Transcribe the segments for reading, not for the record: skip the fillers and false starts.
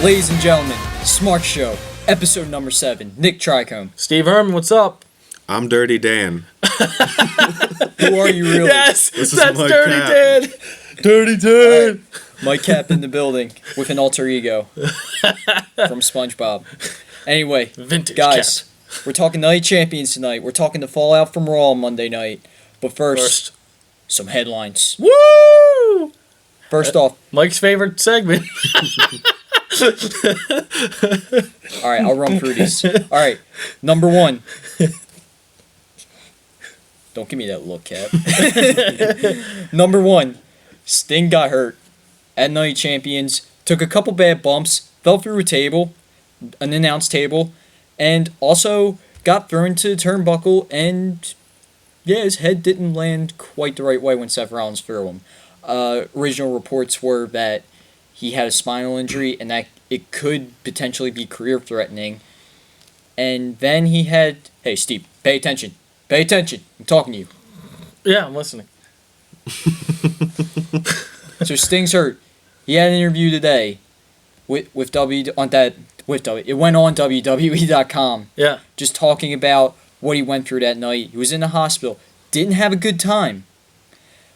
Ladies and gentlemen, Smark Show, episode number 7. Nick Tricombe. Steve Herman, what's up? I'm Dirty Dan. Who are you really? Yes, This is that's Mike Dirty Cap. Dan. Dirty Dan. Mike Cap in the building with an alter ego from SpongeBob. Anyway, Vintage guys, we're talking Night Champions tonight. We're talking the fallout from Raw on Monday night. But first, some headlines. Woo! First off, Mike's favorite segment. alright, I'll run through these. Alright, number 1. Don't give me that look, Cap. Number 1, Sting got hurt at Night Champions, took a couple bad bumps, fell through a table, an announce table, and also got thrown to the turnbuckle, and yeah, his head didn't land quite the right way when Seth Rollins threw him. Original reports were that he had a spinal injury and that it could potentially be career-threatening. And then he had... Hey, Steve, pay attention. Pay attention. I'm talking to you. Yeah, I'm listening. So Sting's hurt. He had an interview today with it went on WWE.com. Yeah. Just talking about what he went through that night. He was in the hospital. Didn't have a good time.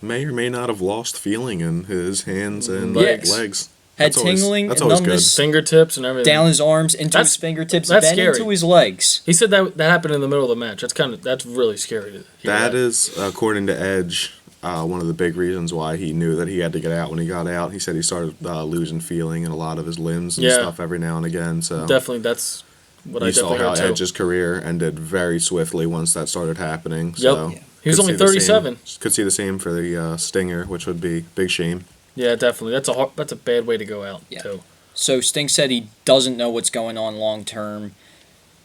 May or may not have lost feeling in his hands and Legs. legs. Had That's always- tingling that's and always good. numbness Fingertips and everything. down his arms, into That's- his fingertips, that's then scary. into his legs. He said that happened in the middle of the match. That's really scary to hear. That is, according to Edge, one of the big reasons why he knew that he had to get out when he got out. He said he started losing feeling in a lot of his limbs and Yeah. stuff every now and again. So Definitely, that's what I you saw definitely how heard too. Edge's career ended very swiftly once that started happening. So Yep. He was could only see the same- 37. Could see the same for the Stinger, which would be big shame. Yeah, definitely. That's a bad way to go out Yeah. too. So Sting said he doesn't know what's going on long term,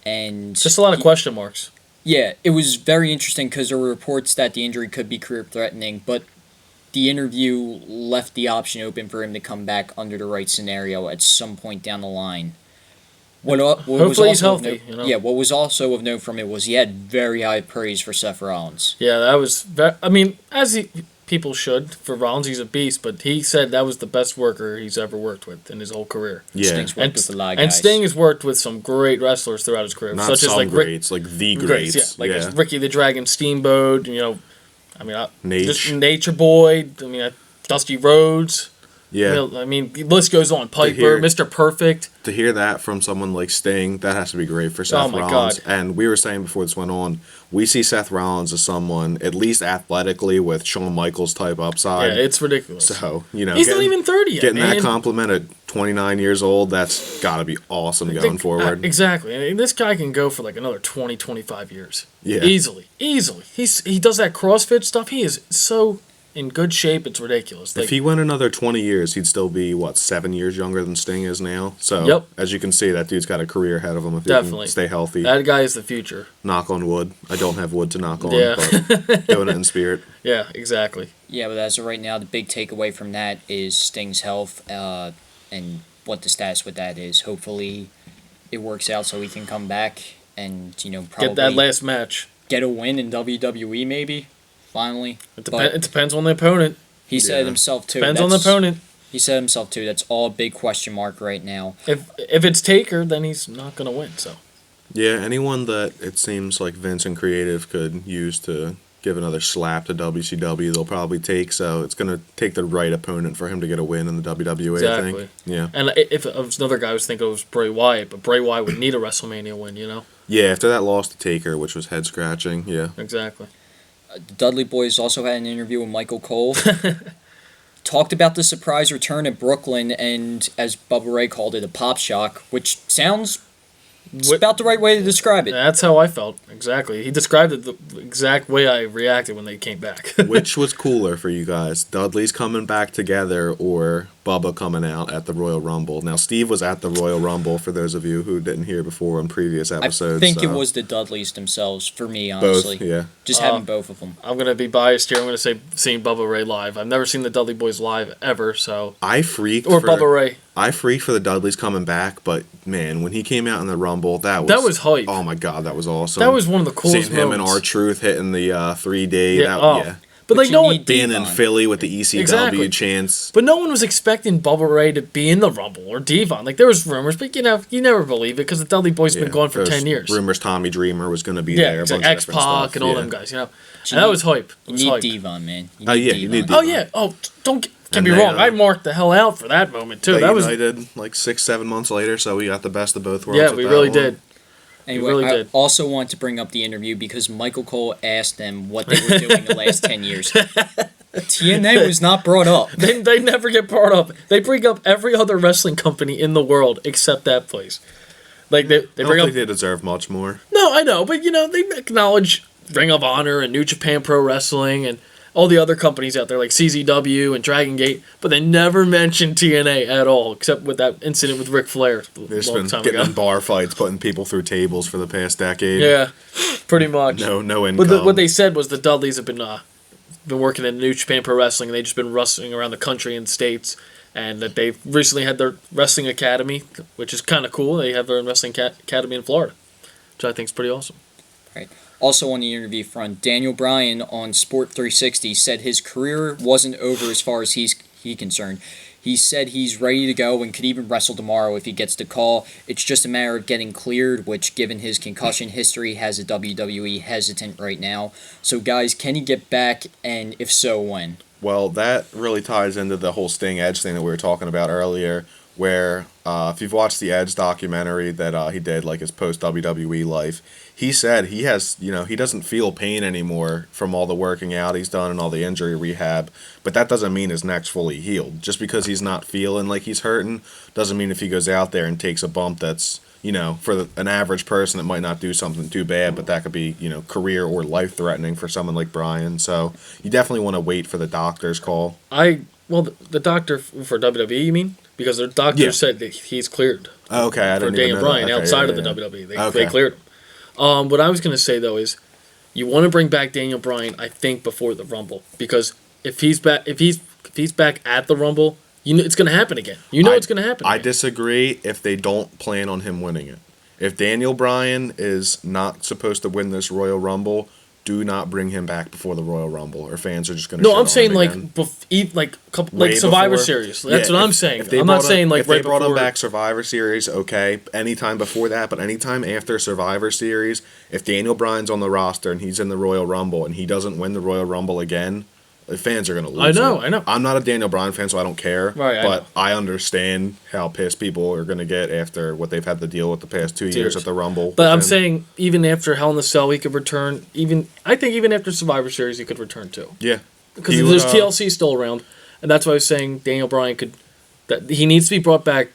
and Just a lot of question marks. yeah, it was very interesting because there were reports that the injury could be career threatening, but the interview left the option open for him to come back under the right scenario at some point down the line. What was Hopefully he's also of healthy, note- you know? Yeah, what was also of note from it was he had very high praise for Seth Rollins. Yeah, that was. People should. For Rollins, he's a beast, but he said that was the best worker he's ever worked with in his whole career. Yeah, Sting's worked with a lot of And guys. Sting has worked with some great wrestlers throughout his career, not such some as like greats, like the greats. yeah, like Ricky the Dragon Steamboat. Nate. just Nature Boy. Dusty Rhodes. Yeah. The list goes on. Piper, hear- Mr. Perfect. To hear that from someone like Sting, that has to be great for Seth Oh my Rollins. God. And we were saying before this went on, we see Seth Rollins as someone, at least athletically, with Shawn Michaels type Yeah, upside. it's ridiculous. So, He's not even 30 yet, Getting man. that compliment at 29 years old, that's got to be awesome going forward. Exactly. And this guy can go for like another 20, 25 years. Yeah. Easily. He does that CrossFit stuff. He is so in good shape, it's ridiculous. If he went another 20 years, he'd still be, 7 years younger than Sting is now? So, Yep. as you can see, that dude's got a career ahead of him if he Definitely. can stay healthy. That guy is the future. Knock on wood. I don't have wood to knock on, Yeah. but doing it in spirit. Yeah, exactly. Yeah, but as of right now, the big takeaway from that is Sting's health and what the status with that is. Hopefully, it works out so he can come back and probably Get that last match. get a win in WWE maybe. Finally, It depends on the opponent. he said Yeah. himself too. Depends on the opponent. He said himself too. That's all a big question mark right now. If it's Taker, then he's not going to win. So Yeah, anyone that it seems like Vince and Creative could use to give another slap to WCW, they'll probably take. So it's going to take the right opponent for him to get a win in the WWE, I Exactly. think. Yeah. And if it was another guy, I was thinking it was Bray Wyatt, but Bray Wyatt would need a WrestleMania win. Yeah, after that loss to Taker, which was head scratching, yeah. Exactly. The Dudley Boyz also had an interview with Michael Cole. Talked about the surprise return at Brooklyn and, as Bubba Ray called it, a pop shock, which sounds it's about the right way to describe it. That's how I felt. Exactly. He described it the exact way I reacted when they came back. Which was cooler for you guys? Dudley's coming back together or Bubba coming out at the Royal Rumble? Now, Steve was at the Royal Rumble, for those of you who didn't hear before on previous episodes. I think so. it was the Dudleys themselves, for me, honestly. Both, yeah. Just having both of them. I'm going to be biased here. I'm going to say seeing Bubba Ray live. I've never seen the Dudley Boyz live ever, so... I freaked Or for, Bubba Ray. I freaked for the Dudleys coming back, but man, when he came out in the Rumble, that was hype. Oh my God, that was awesome. That was one of the coolest Seeing him and moments. R-Truth hitting the 3D. Yeah, But like you no one, need Being in Devon. Philly with the ECW Exactly. chance. but no one was expecting Bubba Ray to be in the Rumble or Devon. Like there was rumors, but you never believe it because the Dudley Boyz been going for there's 10 years. Rumors Tommy Dreamer was going to be Yeah, there. A bunch X of different Pac stuff. and all yeah. them guys. And You that need- was hype. It You was need hype. Devon, man. Oh, yeah, you need Oh Devon. yeah. Oh, don't get And me they, wrong. I marked the hell out for that moment too. They That was united like 6-7 months later, so we got the best of both worlds. yeah, with we that really one. did. Anyway, really I did. also want to bring up the interview because Michael Cole asked them what they were doing the last 10 years. TNA was not brought up. They never get brought up. They bring up every other wrestling company in the world except that place. Like they I don't bring up. think they deserve much more. No, I know, but they acknowledge Ring of Honor and New Japan Pro Wrestling and all the other companies out there like CZW and Dragon Gate, but they never mention TNA at all, except with that incident with Ric Flair a They've long been time getting ago. in bar fights, putting people through tables for the past decade. Yeah, pretty much. No income. But what they said was the Dudleys have been working in New Japan Pro Wrestling, and they've just been wrestling around the country and states, and that they've recently had their wrestling academy, which is kind of cool. They have their wrestling academy in Florida, which I think is pretty awesome. Right. Also on the interview front, Daniel Bryan on Sport 360 said his career wasn't over as far as he's concerned. He said he's ready to go and could even wrestle tomorrow if he gets the call. It's just a matter of getting cleared, which, given his concussion history, has the WWE hesitant right now. So, guys, can he get back, and if so, when? Well, that really ties into the whole Sting Edge thing that we were talking about earlier, where if you've watched the Edge documentary that he did, like his post WWE life, he said he has, he doesn't feel pain anymore from all the working out he's done and all the injury rehab, but that doesn't mean his neck's fully healed. Just because he's not feeling like he's hurting doesn't mean if he goes out there and takes a bump that's, for an average person, it might not do something too bad, but that could be, career or life threatening for someone like Bryan. So you definitely want to wait for the doctor's call. The doctor for WWE, you mean? Because the doctor said that he's cleared Okay, I for didn't even Daniel know Bryan that. Okay, outside yeah, of the yeah. WWE. They cleared him. What I was going to say, though, is you want to bring back Daniel Bryan, I think, before the Rumble. Because if he's back at the Rumble, it's going to happen again. It's going to happen I again. disagree if they don't plan on him winning it. If Daniel Bryan is not supposed to win this Royal Rumble, do not bring him back before the Royal Rumble, or fans are just going to. No, I'm saying again. like Survivor before. Series. That's Yeah, what I'm if saying. they I'm not brought saying him- like if they right brought before. him back Survivor Series, okay, anytime before that, but anytime after Survivor Series, if Daniel Bryan's on the roster and he's in the Royal Rumble and he doesn't win the Royal Rumble again, the fans are going to lose. I know. I'm not a Daniel Bryan fan, so I don't care. Right, but I understand how pissed people are going to get after what they've had to deal with the past 2 years at the Rumble. But I'm with him. saying even after Hell in a Cell, he could return. I think even after Survivor Series, he could return too. Yeah. Because He there's would, TLC still around, and that's why I was saying Daniel Bryan that he needs to be brought back,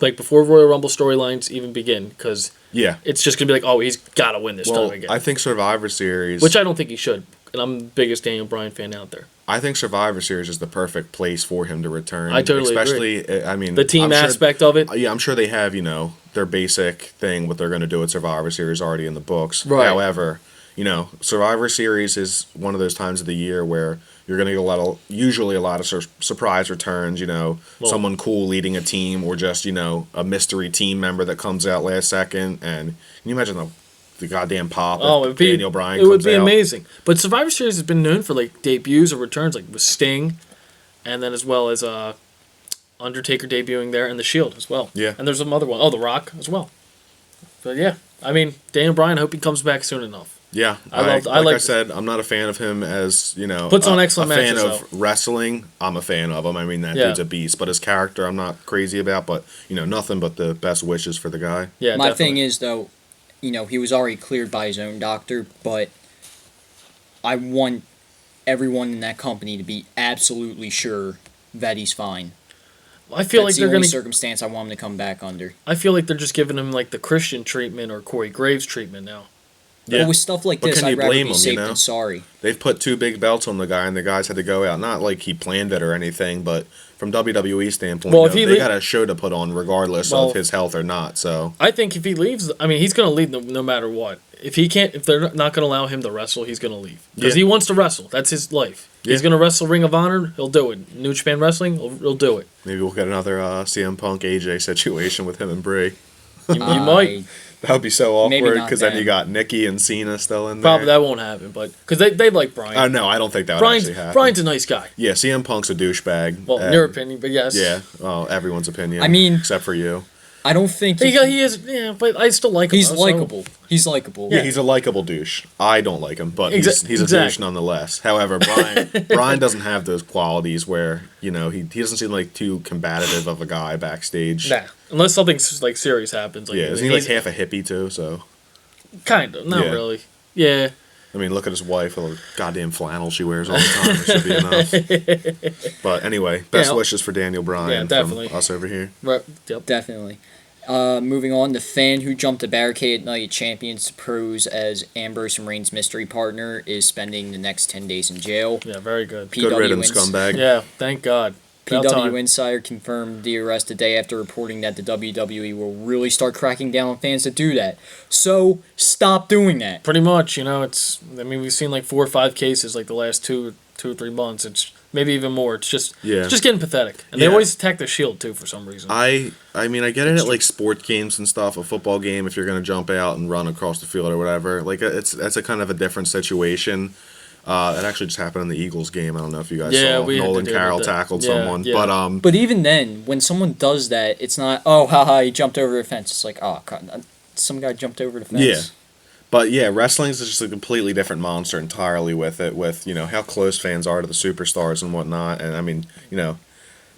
like before Royal Rumble storylines even begin, because Yeah. it's just gonna be like, oh, he's got to win this Well, time again. I think Survivor Series. Which I don't think he should, and I'm the biggest Daniel Bryan fan out there. I think Survivor Series is the perfect place for him to return. I totally Especially, I mean, The team I'm sure- aspect of it. Yeah, I'm sure they have, their basic thing, what they're going to do at Survivor Series already in the books. Right. However, Survivor Series is one of those times of the year where you're going to get usually a lot of surprise returns, someone cool leading a team or just, a mystery team member that comes out last second. And can you imagine the goddamn pop if Daniel Bryan It would comes be out? amazing. But Survivor Series has been known for like debuts or returns, like with Sting, and then as well as Undertaker debuting there, and the Shield as well. Yeah. And there's some other one. Oh, The Rock as well. But yeah, I mean, Daniel Bryan, I hope he comes back soon enough. Yeah, I I said, I'm not a fan of him as Puts on excellent a fan matches, of wrestling. I'm a fan of him. I mean, that Yeah. dude's a beast. But his character, I'm not crazy about. But nothing but the best wishes for the guy. Yeah, My definitely. thing is, though, he was already cleared by his own doctor, but I want everyone in that company to be absolutely sure that he's fine. I feel That's like they're the only gonna. circumstance I want him to come back under. I feel like they're just giving him like the Christian treatment or Corey Graves treatment now. But with stuff like But this, can you I'd rather blame be him, safe than sorry. They've put 2 big belts on the guy, and the guys had to go out. Not like he planned it or anything, but from WWE standpoint, Well, if he they le- got a show to put on regardless Well- of his health or not. So I think if he leaves, I mean, he's going to leave no matter what. If they're not going to allow him to wrestle, he's going to leave because Yeah. he wants to wrestle. That's his life. He's Yeah. going to wrestle Ring of Honor. He'll do it. New Japan Wrestling. He'll do it. maybe we'll get another CM Punk AJ situation with him and Bray. You might. That would be so Maybe awkward not because then then. you got Nikki and Cena still in there. Probably that won't happen, but because they like Bryan. No, I don't think that would actually happen. Brian's a nice guy. Yeah, CM Punk's a douchebag. Well, in your opinion, but yes. Yeah, well, everyone's opinion. I mean- except for you. I don't think He is, yeah, but I still like him. he's though, likable. He's likable. Yeah, he's a likable douche. I don't like him, but he's a douche exactly. nonetheless. However, Brian doesn't have those qualities where, he doesn't seem like too combative of a guy backstage. Nah, unless something like serious happens. Like, Yeah, isn't he like half a hippie too? So kind of, not Yeah. really. Yeah. I mean, look at his wife, with a goddamn flannel she wears all the time. It should be enough. But anyway, best wishes for Daniel Bryan Yeah, definitely. from us over here. Right. Yep. Definitely. Moving on, the fan who jumped the barricade at Night Champions to pose as Ambrose and Reigns' mystery partner is spending the next 10 days in jail. Yeah, very good. Good riddance, scumbag. Yeah, thank God. About PW time. Insider confirmed the arrest a day after reporting that the WWE will really start cracking down on fans that do that. So, stop doing that. Pretty much, we've seen like 4 or 5 cases like the last 2 or 3 months. It's maybe even more. It's just getting pathetic. And they always attack the Shield too for some reason. I mean, I get it at like sport games and stuff, a football game, if you're going to jump out and run across the field or whatever. Like, that's a kind of a different situation. It actually just happened in the Eagles game. I don't know if you guys saw. Nolan Carroll tackled someone. Yeah. But even then, when someone does that, it's not, oh, haha, he jumped over the fence. It's like, oh, God, some guy jumped over the fence. yeah. But yeah, wrestling is just a completely different monster entirely with it, with, how close fans are to the superstars and whatnot. And I mean,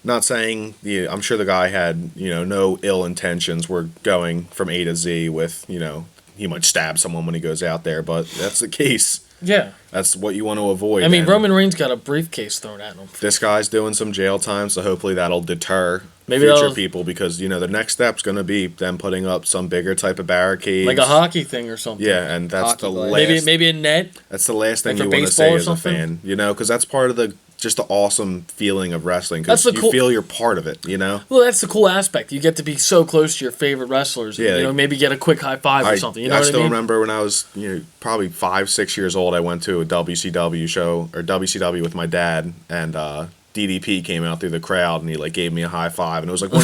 not saying, I'm sure the guy had, no ill intentions. We're going from A to Z with, he might stab someone when he goes out there, but that's the case. Yeah. That's what you want to avoid. I mean, and Roman Reigns got a briefcase thrown at him. this guy's doing some jail time, so hopefully that'll deter Maybe future people, because, the next step's going to be them putting up some bigger type of barricades. Like a hockey thing or something. Yeah, and that's Hockey the glass. last... Maybe a net. That's the last thing Like you for want to baseball say or as a something? fan, because that's part of the awesome feeling of wrestling, because That's the you cool- feel you're part of it, Well, that's the cool aspect. You get to be so close to your favorite wrestlers. And, Yeah, maybe get a quick high five or something. You know I what I still mean? remember when I was, probably 5-6 years old, I went to a WCW show, or WCW with my dad, and DDP came out through the crowd, and he like gave me a high five, and it was like one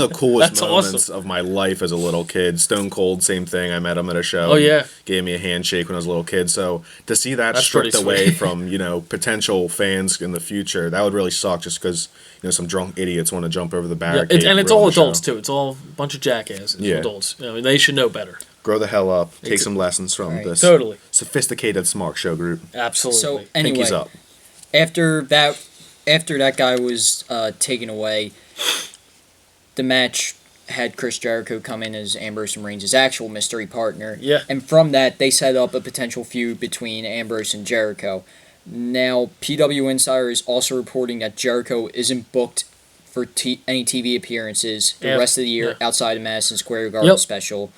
of the coolest That's moments awesome. of my life as a little kid. Stone Cold, same thing. I met him at a show. Oh, yeah. Gave me a handshake when I was a little kid. So to see that That's stripped pretty away sweet. from potential fans in the future, that would really suck. Just because some drunk idiots want to jump over the Yeah, barricade. and it's ruin all the show. adults, too. It's all a bunch of jackasses. Yeah. Adults. They should know better. Grow the hell up. Take some lessons from Right. this Totally. sophisticated Smark Show group. Absolutely. So, anyway, Pinkies up. after that guy was taken away, the match had Chris Jericho come in as Ambrose and Reigns' actual mystery partner. Yeah. And from that, they set up a potential feud between Ambrose and Jericho. Now, PW Insider is also reporting that Jericho isn't booked for any TV appearances the rest of the year outside of Madison Square Garden special.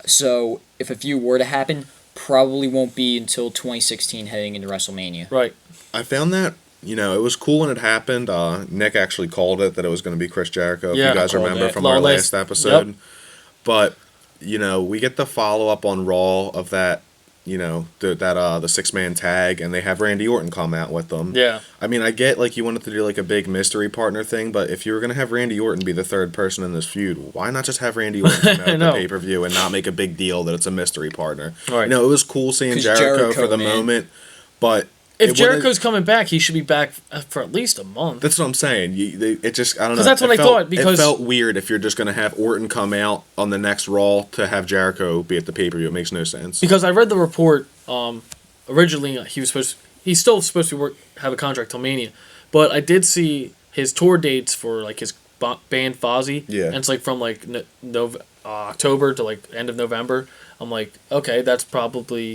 So, if a feud were to happen, probably won't be until 2016 heading into WrestleMania. Right. I found that, it was cool when it happened. Nick actually called it that it was going to be Chris Jericho, if Yeah, you guys I called remember it. from our Last- last episode. Yep. But, we get the follow-up on Raw of that, the 6-man tag, and they have Randy Orton come out with them. Yeah. I mean, I get, you wanted to do, a big mystery partner thing, but if you were going to have Randy Orton be the third person in this feud, why not just have Randy Orton come out at know. the pay-per-view and not make a big deal that it's a mystery partner? Right. It was cool seeing 'Cause Jericho for Jericho, the man. moment, but... If it wouldn't- Jericho's coming back, he should be back for at least a month. That's what I'm saying. It just, I don't know. 'Cause that's what It I felt- thought, because- it felt weird if you're just going to have Orton come out on the next Raw to have Jericho be at the pay-per-view. It makes no sense. Because I read the report, originally he's still supposed to have a contract till Mania, but I did see his tour dates for his band Fozzy. Yeah. And it's from October to end of November. I'm like, okay,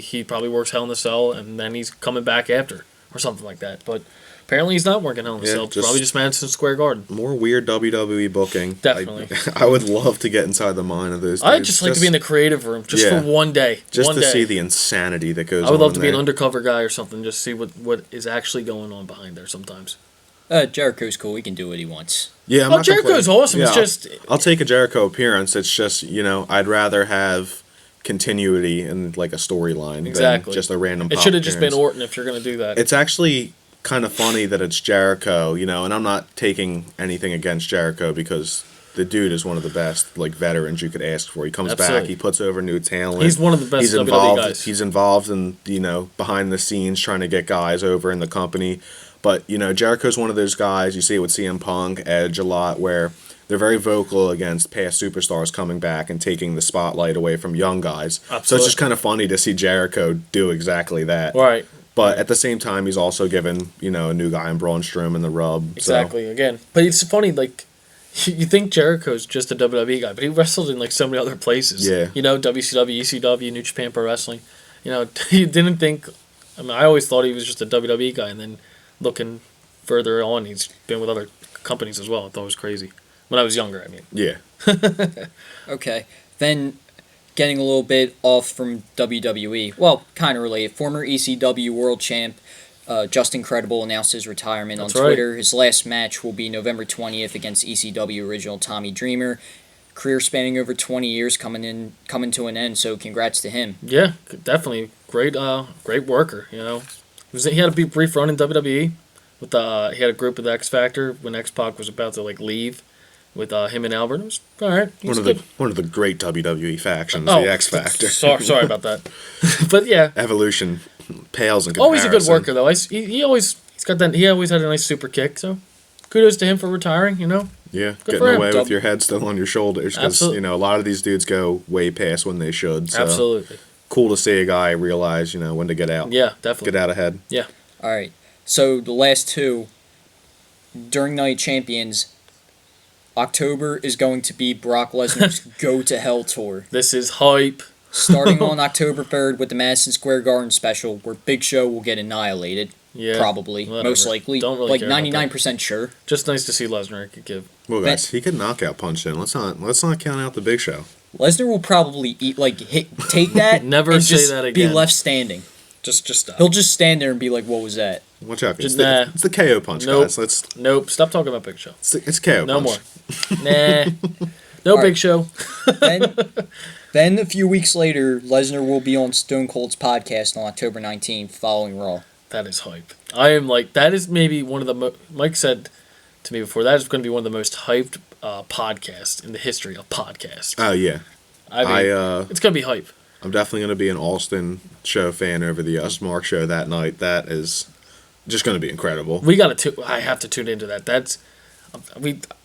he probably works Hell in a Cell, and then he's coming back after or something like that. But apparently he's not working Hell in a Cell. Probably just Madison Square Garden. More weird WWE booking. Definitely. I would love to get inside the mind of those dudes. I'd just like to be in the creative room just for one day. Just one to day. see the insanity that goes on. I would love to be there. an undercover guy or something, just see what is actually going on behind there sometimes. Jericho's cool. He can do what he wants. Yeah, I'm Oh, not Jericho's complaining. awesome. It's Yeah, just... I'll take a Jericho appearance. It's just, I'd rather have continuity and a storyline Exactly. than just a random It pop should have just been appearance. Orton if you're going to do that. It's actually kind of funny that it's Jericho, and I'm not taking anything against Jericho because the dude is one of the best like veterans you could ask for. He comes back, Absolutely. he puts over new talent. He's one of the best He's WWE involved. guys. He's involved in behind the scenes trying to get guys over in the company. But Jericho's one of those guys. You see it with CM Punk, Edge a lot, where they're very vocal against past superstars coming back and taking the spotlight away from young guys. Absolutely. So it's just kind of funny to see Jericho do exactly that. Right. But at the same time, he's also given, a new guy in Braun Strowman the rub. Exactly. Again, but it's funny. Like, you think Jericho's just a WWE guy, but he wrestled in like so many other places. Yeah. WCW, ECW, New Japan Pro Wrestling. You didn't think. I mean, I always thought he was just a WWE guy, and then looking further on, he's been with other companies as well. I thought it was crazy when I was younger. I mean. Yeah. Okay. Then, getting a little bit off from WWE. Well, kind of related. Former ECW World Champ Justin Credible announced his retirement That's on right. Twitter. His last match will be November 20th against ECW original Tommy Dreamer. Career spanning over 20 years coming to an end. So congrats to him. Yeah, definitely great worker. He had a brief run in WWE. With he had a group with X Factor when X Pac was about to leave. With him and Albert, it was all right. One of the great WWE factions, Oh, the X Factor. Sorry about that, but yeah, Evolution pales in comparison. always a good worker though. He always had a nice super kick. So kudos to him for retiring. Yeah, Good getting for him. away with your head still on your shoulders because Absolutely. a lot of these dudes go way past when they should. So Absolutely. cool to see a guy realize when to get out. Yeah, definitely. Get out ahead. Yeah. All right. So the last two, during Night Champions, October is going to be Brock Lesnar's Go to Hell tour. This is hype. Starting on October 3rd with the Madison Square Garden special, where Big Show will get annihilated. Yeah. Probably. Whatever. Most likely. Don't really like care about 99% sure. Just nice to see Lesnar could give. Well, guys, he could knockout punch in. Let's not count out the Big Show. Lesnar will probably take that Never and say just that be again. left standing. Just stop. He'll just stand there and be like, what was that? Watch out. It's, Nah. it's the KO punch, Nope. guys. Nope. Stop talking about Big Show. It's KO No punch. more. Nah. No All Big right. Show. Then a few weeks later, Lesnar will be on Stone Cold's podcast on October 19th following Raw. That is hype. I am that is maybe one of the Mike said to me before, that is going to be one of the most hyped podcasts in the history of podcasts. Oh, yeah. I mean, it's going to be hype. I'm definitely going to be an Austin show fan over the Smark Show that night. That is just going to be incredible. I have to tune into that.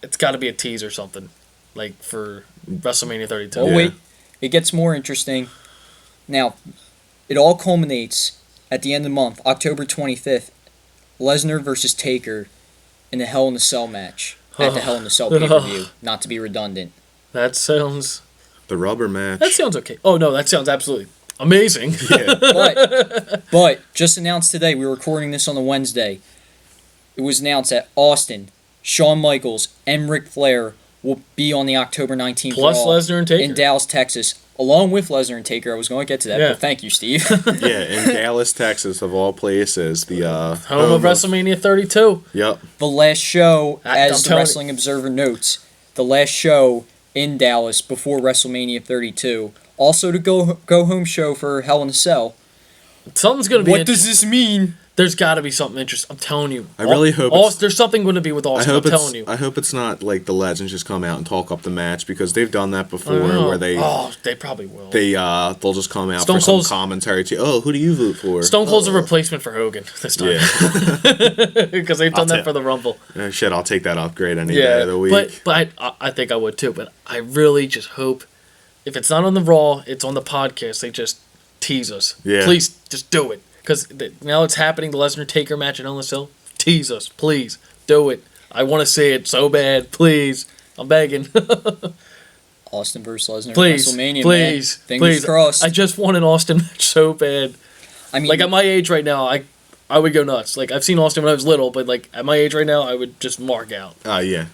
It's got to be a tease or something, for WrestleMania 32. Oh, Yeah. wait. It gets more interesting. Now, it all culminates at the end of the month, October 25th, Lesnar versus Taker in the Hell in a Cell match at the Hell in a Cell pay-per-view, not to be redundant. That sounds The rubber match. okay. Oh no, that sounds absolutely amazing. Yeah. But just announced today, we were recording this on a Wednesday, it was announced that Austin, Shawn Michaels, and Ric Flair will be on the October 19th Plus Raw Lesnar and Taker. in Dallas, Texas, along with Lesnar and Taker. I was going to get to that, Yeah. but thank you, Steve. Yeah, in Dallas, Texas, of all places, the Home of WrestleMania 32. Yep. The last show, I'm as the telling you. Wrestling Observer notes, the last show in Dallas before WrestleMania 32. Also the go home show for Hell in a Cell. Something's gonna be. What does this mean? There's got to be something interesting. I'm telling you. I really hope it's- there's something going to be with Austin. I'm telling you. I hope it's not like the legends just come out and talk up the match because they've done that before Oh, where they they probably will. they'll just come out Stone for some Cold's- commentary to who do you vote for? Stone Cold's a replacement for Hogan this time. Yeah. Because they've done that for the Rumble. Shit, I'll take that upgrade any day of the week. But I think I would too. But I really just hope if it's not on the Raw, it's on the podcast. They just tease us. Yeah. Please just do it. Because now it's happening. The Lesnar Taker match in Hell in a Cell. Tease us, please. Do it. I want to see it so bad. Please. I'm begging. Austin versus Lesnar Please. at WrestleMania, Please. man. Fingers Please. crossed. I just want an Austin match so bad. I mean, At my age right now, I would go nuts. I've seen Austin when I was little, but at my age right now, I would just mark out. Yeah.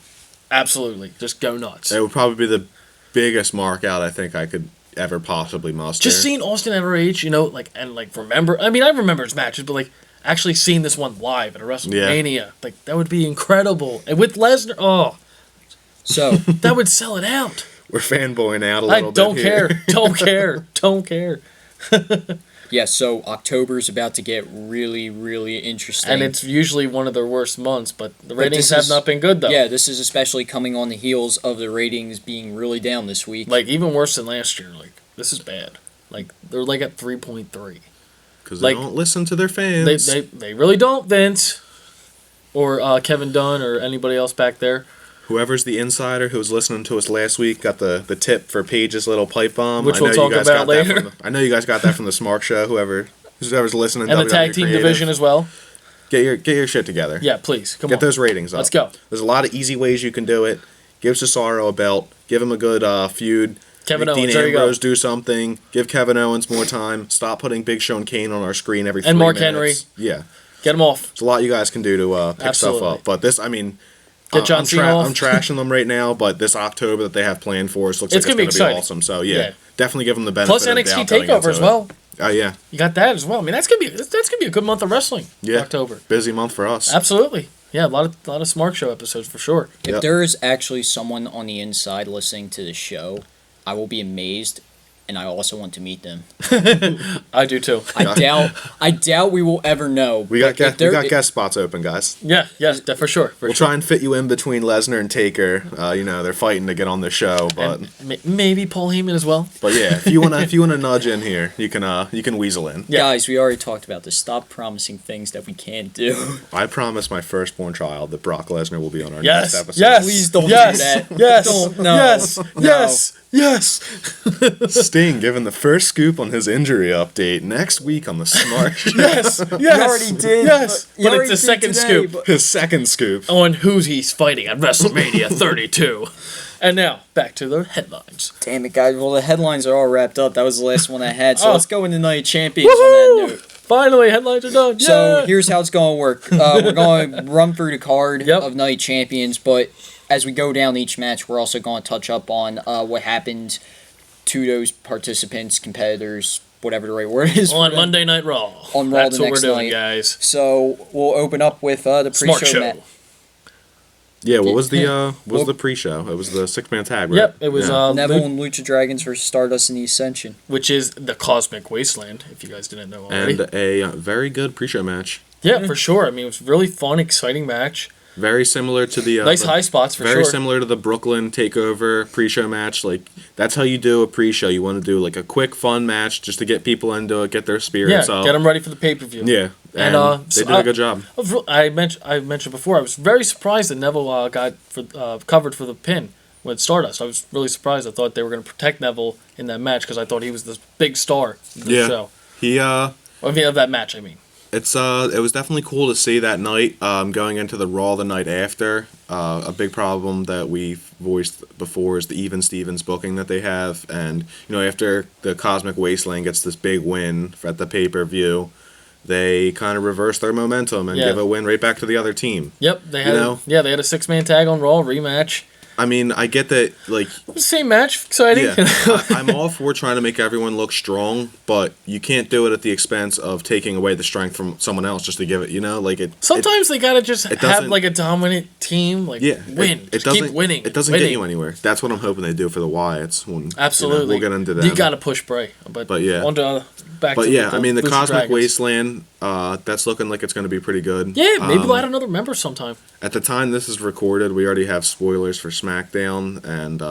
Absolutely. Just go nuts. It would probably be the biggest mark out I think I could ever possibly muster. Just seeing Austin at our age, remember. I mean, I remember his matches, but actually seeing this one live at a WrestleMania, that would be incredible. And with Lesnar, so that would sell it out. We're fanboying out a I little bit don't here. care. Don't care. Don't care. Yeah, so October's about to get really, really interesting. And it's usually one of their worst months, but the ratings this have is- not been good, though. Yeah, this is especially coming on the heels of the ratings being really down this week. Like, even worse than last year. Like, this is bad. Like, they're like at 3.3. Because they like, don't listen to their fans. They really don't, Vince. Or Kevin Dunn or anybody else back there. Whoever's the insider who was listening to us last week got the tip for Paige's little pipe bomb. Which I know we'll talk you guys about got that later. I know you guys got that from the Smark Show. Whoever's listening. And the WWE tag team Creative. division as well. Get your shit together. Yeah, please. Come on. Get those ratings up. Let's go. There's a lot of easy ways you can do it. Give Cesaro a belt. Give him a good feud. Kevin Make Owens, Dean there you go. Ambrose do something. Give Kevin Owens more time. Stop putting Big Show and Kane on our screen every 3 And Mark minutes. Henry. Yeah. Get them off. There's a lot you guys can do to pick Absolutely. stuff up. But this, I mean, Get John Cena off. I'm trashing them right now, but this October that they have planned for us looks It's like gonna be it's going to be exciting. awesome. So, yeah, Yeah. definitely give them the benefit Plus of the NXT doubt going TakeOver into as it. well. Oh, yeah. You got that as well. I mean, that's gonna be a good month of wrestling. Yeah. October. Busy month for us. Absolutely. Yeah, a lot of Smark Show episodes for sure. If Yep. there is actually someone on the inside listening to the show, I will be amazed, and I also want to meet them. I do too. I doubt we will ever know. We got but if there- guest spots open, guys. Yeah, for sure. We'll try and fit you in between Lesnar and Taker. They're fighting to get on the show, but Maybe Paul Heyman as well. yeah, if you wanna nudge in here, you can weasel in. Yeah. Guys, we already talked about this. Stop promising things that we can't do. I promise my firstborn child that Brock Lesnar will be on our Yes. next episode. Yes. Please don't yes. do that. Yes. Don't- no. Yes. No. Yes. Yes. Sting giving the first scoop on his injury update next week on the Smark Show. Yes. Yes. already did, Yes. you But already it's the did second today, scoop but- His second scoop. on who he's fighting at WrestleMania 32. And now back to the headlines. Damn it, guys. Well, the headlines are all wrapped up. That was the last one I had. So Oh. let's go into Night of Champions on that Woohoo! note. Finally, headlines are done. So Yeah. here's how it's going to work. We're going to run through the card Yep. of Night Champions, but as we go down each match, we're also going to touch up on what happened to those participants, competitors, whatever the right word is. on for them. Monday Night Raw. On Raw That's the what we're next doing, night. guys. So we'll open up with the Smart pre-show Show. match. Yeah, what was the Well- the pre-show? It was the 6-man tag, right? Yep, it was Yeah. Neville and Lucha Dragons versus Stardust in the Ascension. which is the Cosmic Wasteland, if you guys didn't know already. And a very good pre-show match. Yeah, for sure. I mean, it was a really fun, exciting match. Very similar to the Nice high spots for very sure. similar to the Brooklyn Takeover pre-show match. Like that's how you do a pre-show. You want to do like a quick, fun match just to get people into it, get their spirits Yeah, up. get them ready for the pay per view. Yeah, and they did a good job. I mentioned before. I was very surprised that Neville got covered for the pin with Stardust. I was really surprised. I thought they were going to protect Neville in that match because I thought he was the big star of the Yeah. show. He Of that match, I mean. it was definitely cool to see that night. Going into the Raw the night after, a big problem that we've voiced before is the Even Stevens booking that they have, and after the Cosmic Wasteland gets this big win at the pay-per-view, they kind of reverse their momentum and Yeah. give a win right back to the other team. Yep, they had know? they had a 6-man tag on Raw rematch. I mean, I get that, like, Same match, exciting. yeah, I'm all for trying to make everyone look strong, but you can't do it at the expense of taking away the strength from someone else just to give it, like it. Sometimes they gotta just it have doesn't- like a dominant team, like win. It Just doesn't keep winning. It doesn't winning. get you anywhere. That's what I'm hoping they do for the Wyatts. When, Absolutely, we'll get into that. You gotta push Bray, but yeah. On to, back But to yeah, I mean the Lucha Cosmic Dragons. Wasteland. That's looking like it's going to be pretty good. Yeah, maybe we'll add another member sometime. At the time this is recorded, we already have spoilers for SmackDown, and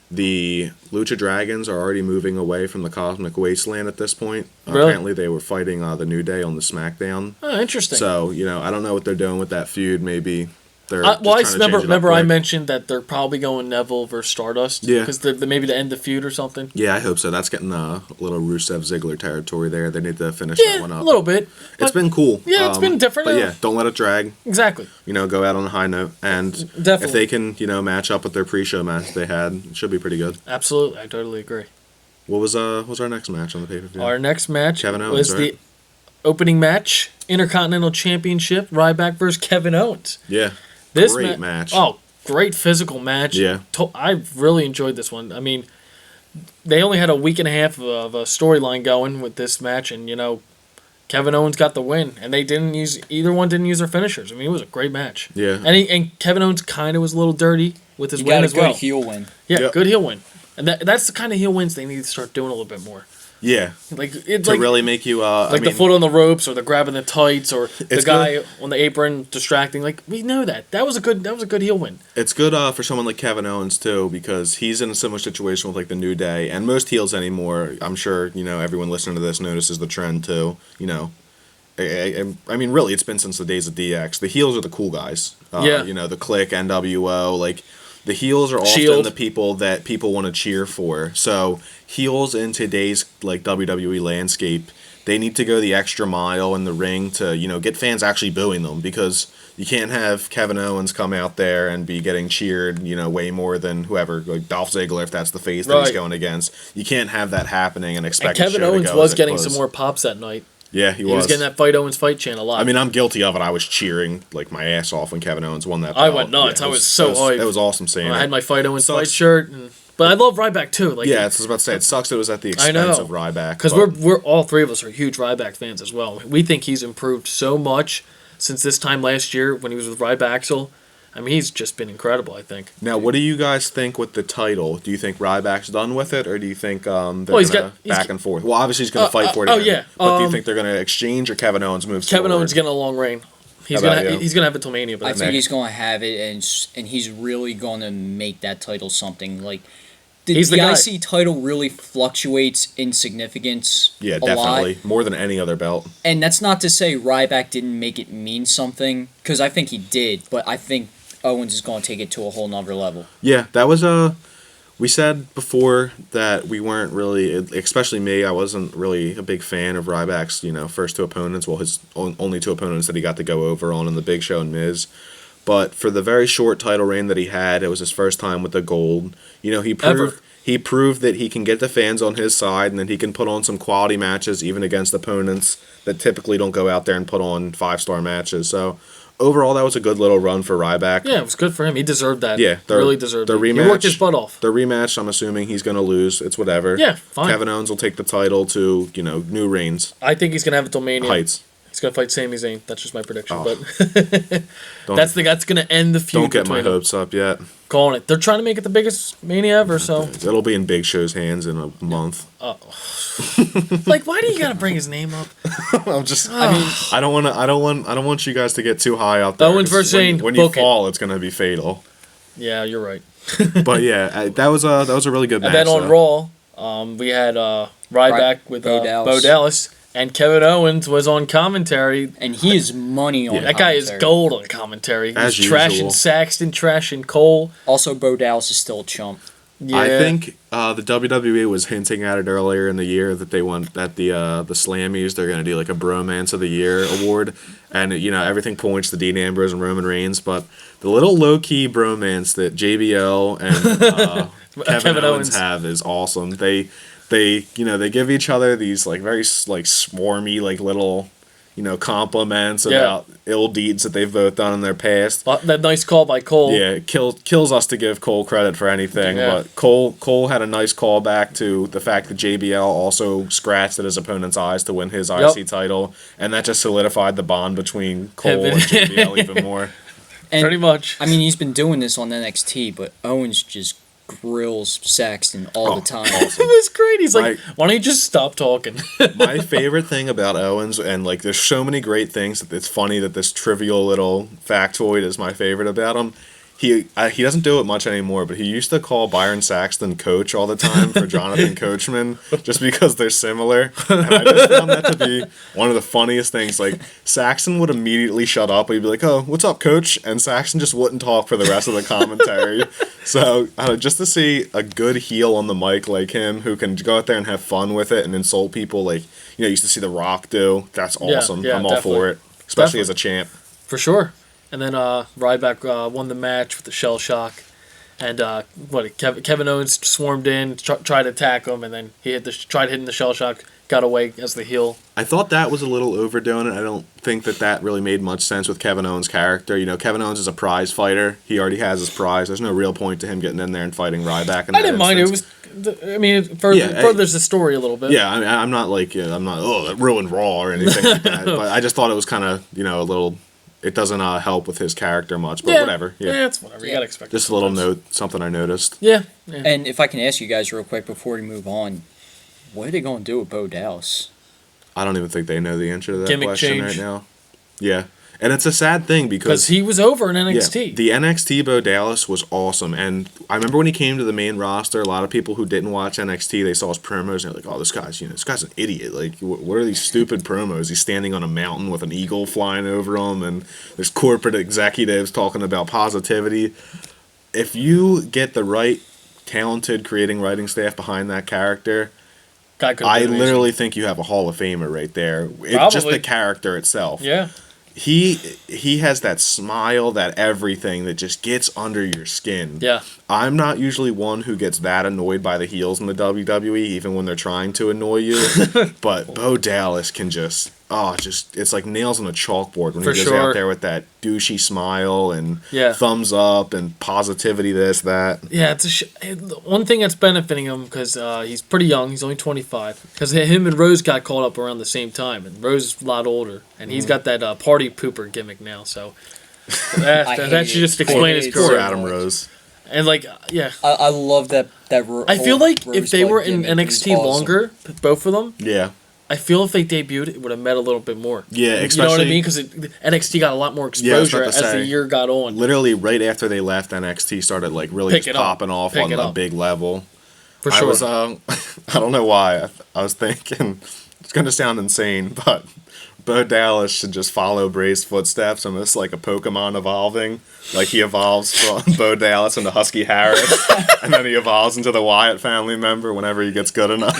the Lucha Dragons are already moving away from the Cosmic Wasteland at this point. Really? Apparently, they were fighting the New Day on the SmackDown. Oh, interesting. So I don't know what they're doing with that feud. Maybe they're Well, I just trying to change it up remember I quick. mentioned that they're probably going Neville versus Stardust. Yeah. Because maybe to end the feud or something. Yeah, I hope so. That's getting a little Rusev Ziggler territory there. They need to finish Yeah, that one up. a little bit. It's but- been cool. Yeah, it's been different. But yeah, don't let it drag. Exactly. Go out on a high note. And Definitely. if they can, match up with their pre-show match they had, it should be pretty good. Absolutely. I totally agree. What was our next match on the pay-per-view? Our next match Kevin Owens, was right? the opening match, Intercontinental Championship, Ryback versus Kevin Owens. Yeah. This Great match. Oh, great physical match. Yeah. I really enjoyed this one. I mean, they only had a week and a half of a storyline going with this match, and Kevin Owens got the win, and either one didn't use their finishers. I mean, it was a great match. Yeah. And Kevin Owens kind of was a little dirty with his You win got a as good well. heel win. Yeah, Yep. good heel win, and that's the kind of heel wins they need to start doing a little bit more. Yeah. Like it To like really make you the foot on the ropes or the grabbing the tights or the It's guy on the apron distracting. Like we know that was a good heel win. It's good for someone like Kevin Owens too, because he's in a similar situation with like the New Day and most heels anymore. I'm sure everyone listening to this notices the trend too. I mean, really, it's been since the days of DX. The heels are the cool guys. The Click, NWO, like the heels are often Shield. the people that people want to cheer for. So heels in today's like WWE landscape, they need to go the extra mile in the ring to get fans actually booing them, because you can't have Kevin Owens come out there and be getting cheered way more than whoever, like Dolph Ziggler, if that's the face that he's going against. You can't have that happening and expect And Kevin the show Owens to go was as it getting close. some more pops that night. Yeah, he was getting that Fight Owens fight chant a lot. I mean, I'm guilty of it. I was cheering like my ass off when Kevin Owens won that belt. I went nuts. I was so hyped. It was awesome seeing it. I had my Fight Owens fight Sucks. shirt, but I love Ryback too. Like I was about to say, it sucks it was at the expense of Ryback. because we're all three of us are huge Ryback fans as well. We think he's improved so much since this time last year when he was with Ryback. I mean, he's just been incredible, I think. Now, what do you guys think with the title? Do you think Ryback's done with it, or do you think they're he's going to back and forth? Well, obviously he's going to fight for it again. yeah. But do you think they're going to exchange, or Kevin Owens moves Kevin forward? Owens getting a long reign. He's How about gonna you? he's gonna have it till Mania. But I think he's going to have it, and he's really going to make that title something. Like, He's the guy. IC title really fluctuates in significance Yeah, a definitely. lot. More than any other belt. And that's not to say Ryback didn't make it mean something, because I think he did, but I think Owens is going to take it to a whole nother level. Yeah, that was we said before that we weren't really, especially me, I wasn't really a big fan of Ryback's, first two opponents. Well, his only two opponents that he got to go over on in the Big Show and Miz. But for the very short title reign that he had, it was his first time with the gold. He proved that he can get the fans on his side, and that he can put on some quality matches even against opponents that typically don't go out there and put on 5-star matches. So overall, that was a good little run for Ryback. Yeah, it was good for him. He deserved that. Yeah, really deserved it. Rematch, He worked his butt off. The rematch, I'm assuming he's going to lose. It's whatever. Yeah, fine. Kevin Owens will take the title to, new reigns. I think he's gonna have it till Mania. Heights. He's gonna fight Sami Zayn. That's just my prediction. Oh. But that's gonna end the feud. Don't get my between them. hopes up yet. Calling it. They're trying to make it the biggest Mania ever. So It'll be in Big Show's hands in a month. like, why do you gotta bring his name up? I'm just. I mean, I don't want you guys to get too high out there. Owens versus Zayn, When you book it. fall, it's gonna be fatal. Yeah, you're right. But yeah, that was a really good match. And then on though. Raw, we had Ryback with Bo Bo Dallas. Dallas, and Kevin Owens was on commentary. And he is money on That guy is commentary. gold on commentary. He's As trashing usual. Saxton, trashing Cole. Also, Bo Dallas is still a chump. Yeah. I think the WWE was hinting at it earlier in the year that they want that the Slammies, they're going to do like a Bromance of the Year award, and everything points to Dean Ambrose and Roman Reigns, but the little low key bromance that JBL and Kevin Owens have is awesome. They give each other these like very like swarmy like little compliments about ill deeds that they've both done in their past. That nice call by Cole. Yeah, it kills us to give Cole credit for anything, Yeah. but Cole had a nice call back to the fact that JBL also scratched at his opponent's eyes to win his IC title, and that just solidified the bond between Cole and JBL even more. And, Pretty much. I mean, he's been doing this on NXT, but Owens just grills Saxton all the time. It was great. He's like, why don't you just stop talking? My favorite thing about Owens, and like there's so many great things that it's funny that this trivial little factoid is my favorite about him. He doesn't do it much anymore, but he used to call Byron Saxton Coach all the time for Jonathan Coachman, just because they're similar. And I just found that to be one of the funniest things. Like, Saxton would immediately shut up. He'd be like, "Oh, what's up, Coach?" And Saxton just wouldn't talk for the rest of the commentary. So, just to see a good heel on the mic like him, who can go out there and have fun with it and insult people like, you used to see The Rock do, that's awesome. Yeah, I'm all for it, especially as a champ. For sure. And then Ryback won the match with the shell shock. And Kevin Owens swarmed in, tried to attack him, and then he tried hitting the shell shock, got away as the heel. I thought that was a little overdoing it. I don't think that really made much sense with Kevin Owens' character. Kevin Owens is a prize fighter. He already has his prize. There's no real point to him getting in there and fighting Ryback. I didn't mind it. It was, it furthers the story a little bit. Yeah, I mean, I'm not that ruined Raw or anything like that. But I just thought it was kind of, a little. It doesn't help with his character much, but whatever. Yeah, it's whatever. You gotta expect. Just a little note, something I noticed. Yeah. And if I can ask you guys real quick before we move on, what are they going to do with Bo Dallas? I don't even think they know the answer to that Gimmick question change. right now. Yeah. And it's a sad thing because he was over in NXT. Yeah, the NXT Bo Dallas was awesome. And I remember when he came to the main roster, a lot of people who didn't watch NXT, they saw his promos and they're like, oh, this guy's an idiot. Like, what are these stupid promos? He's standing on a mountain with an eagle flying over him, and there's corporate executives talking about positivity. If you get the right talented creating writing staff behind that character, I literally think you have a Hall of Famer right there. It's just the character itself. Yeah. He has that smile, that everything that just gets under your skin. Yeah. I'm not usually one who gets that annoyed by the heels in the WWE, even when they're trying to annoy you. But Bo Dallas can it's like nails on a chalkboard when he goes out there with that douchey smile and thumbs up and positivity, this, that. Yeah, it's one thing that's benefiting him because he's pretty young. He's only 25. Because him and Rose got called up around the same time, and Rose is a lot older, and he's got that party pooper gimmick now. So that should just explain his career. Poor Adam Rose. And I love that. I feel like if they were in NXT longer, both of them. Yeah. I feel if they debuted, it would have met a little bit more. Yeah, especially... You know what I mean? Because NXT got a lot more exposure as the year got on. Literally, right after they left, NXT started really just popping off on a big level. For sure. I don't know why. I was thinking, it's going to sound insane, but Bo Dallas should just follow Bray's footsteps, almost like a Pokemon evolving. Like he evolves from Bo Dallas into Husky Harris, and then he evolves into the Wyatt family member whenever he gets good enough.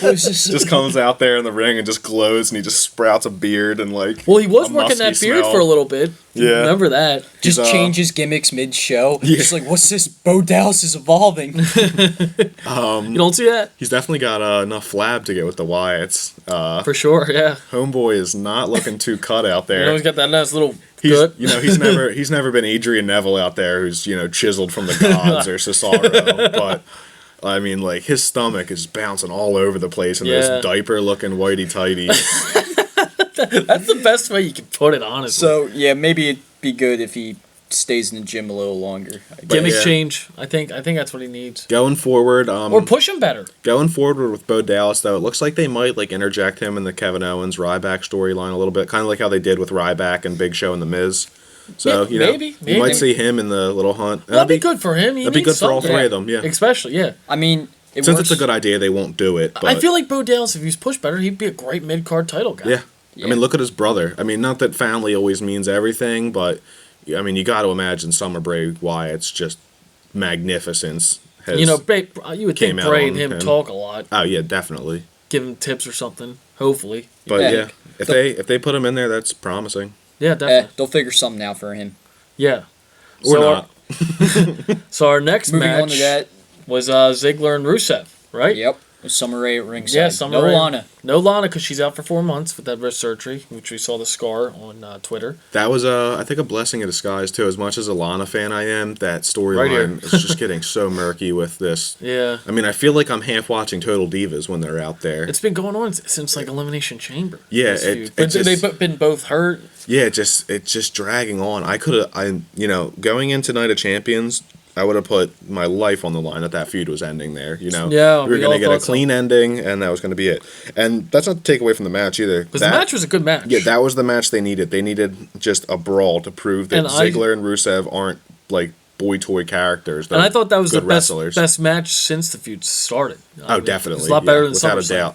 Just comes out there in the ring and just glows, and he just sprouts a beard and Well, he was working that beard for a little bit. Yeah, remember that? Just changes gimmicks mid-show. Yeah. Just like, what's this? Bo Dallas is evolving. You don't see that? He's definitely got enough flab to get with the Wyatts. For sure, yeah. Homeboy is not looking too cut out there. He's got that nice little. He's never been Adrian Neville out there, who's chiseled from the gods or Cesaro, but I mean, his stomach is bouncing all over the place in those diaper-looking whitey-tighty. That's the best way you can put it, honestly. So yeah, maybe it'd be good if he stays in the gym a little longer. Gimmick change. I think that's what he needs. Going forward, or push him better. Going forward with Bo Dallas, though, it looks like they might interject him in the Kevin Owens Ryback storyline a little bit, kind of like how they did with Ryback and Big Show and The Miz. So maybe you might see him in the little hunt. That'd be good for him. That'd be good for all three of them. Yeah, especially I mean, since it's a good idea, they won't do it. But I feel like Bo Dallas, if he was pushed better, he'd be a great mid-card title guy. Yeah. I mean, look at his brother. I mean, not that family always means everything, but I mean, you got to imagine Summer Bray Wyatt's just magnificence. You would think Bray and him talk a lot. Oh yeah, definitely. Give him tips or something. Hopefully. But if they put him in there, that's promising. Yeah, definitely. They'll figure something out for him. Yeah. Or not. So our next match on to that was Ziggler and Rusev, right? Yep. Summer Rae at ringside. Yeah, Summer Rae. Lana. No Lana because she's out for 4 months with that wrist surgery, which we saw the scar on Twitter. That was, I think, a blessing in disguise, too. As much as a Lana fan I am, that storyline is just getting so murky with this. Yeah. I mean, I feel like I'm half watching Total Divas when they're out there. It's been going on since, Elimination Chamber. Yeah. They've been both hurt. Yeah, it's just dragging on. Going into Night of Champions, I would have put my life on the line that feud was ending there, Yeah, we were going to get a clean ending, and that was going to be it. And that's not to take away from the match either. Because the match was a good match. Yeah, that was the match they needed. They needed just a brawl to prove that Ziggler and Rusev aren't, boy toy characters. And I thought that was the wrestlers. best match since the feud started. Definitely. It's a lot better than without SummerSlam.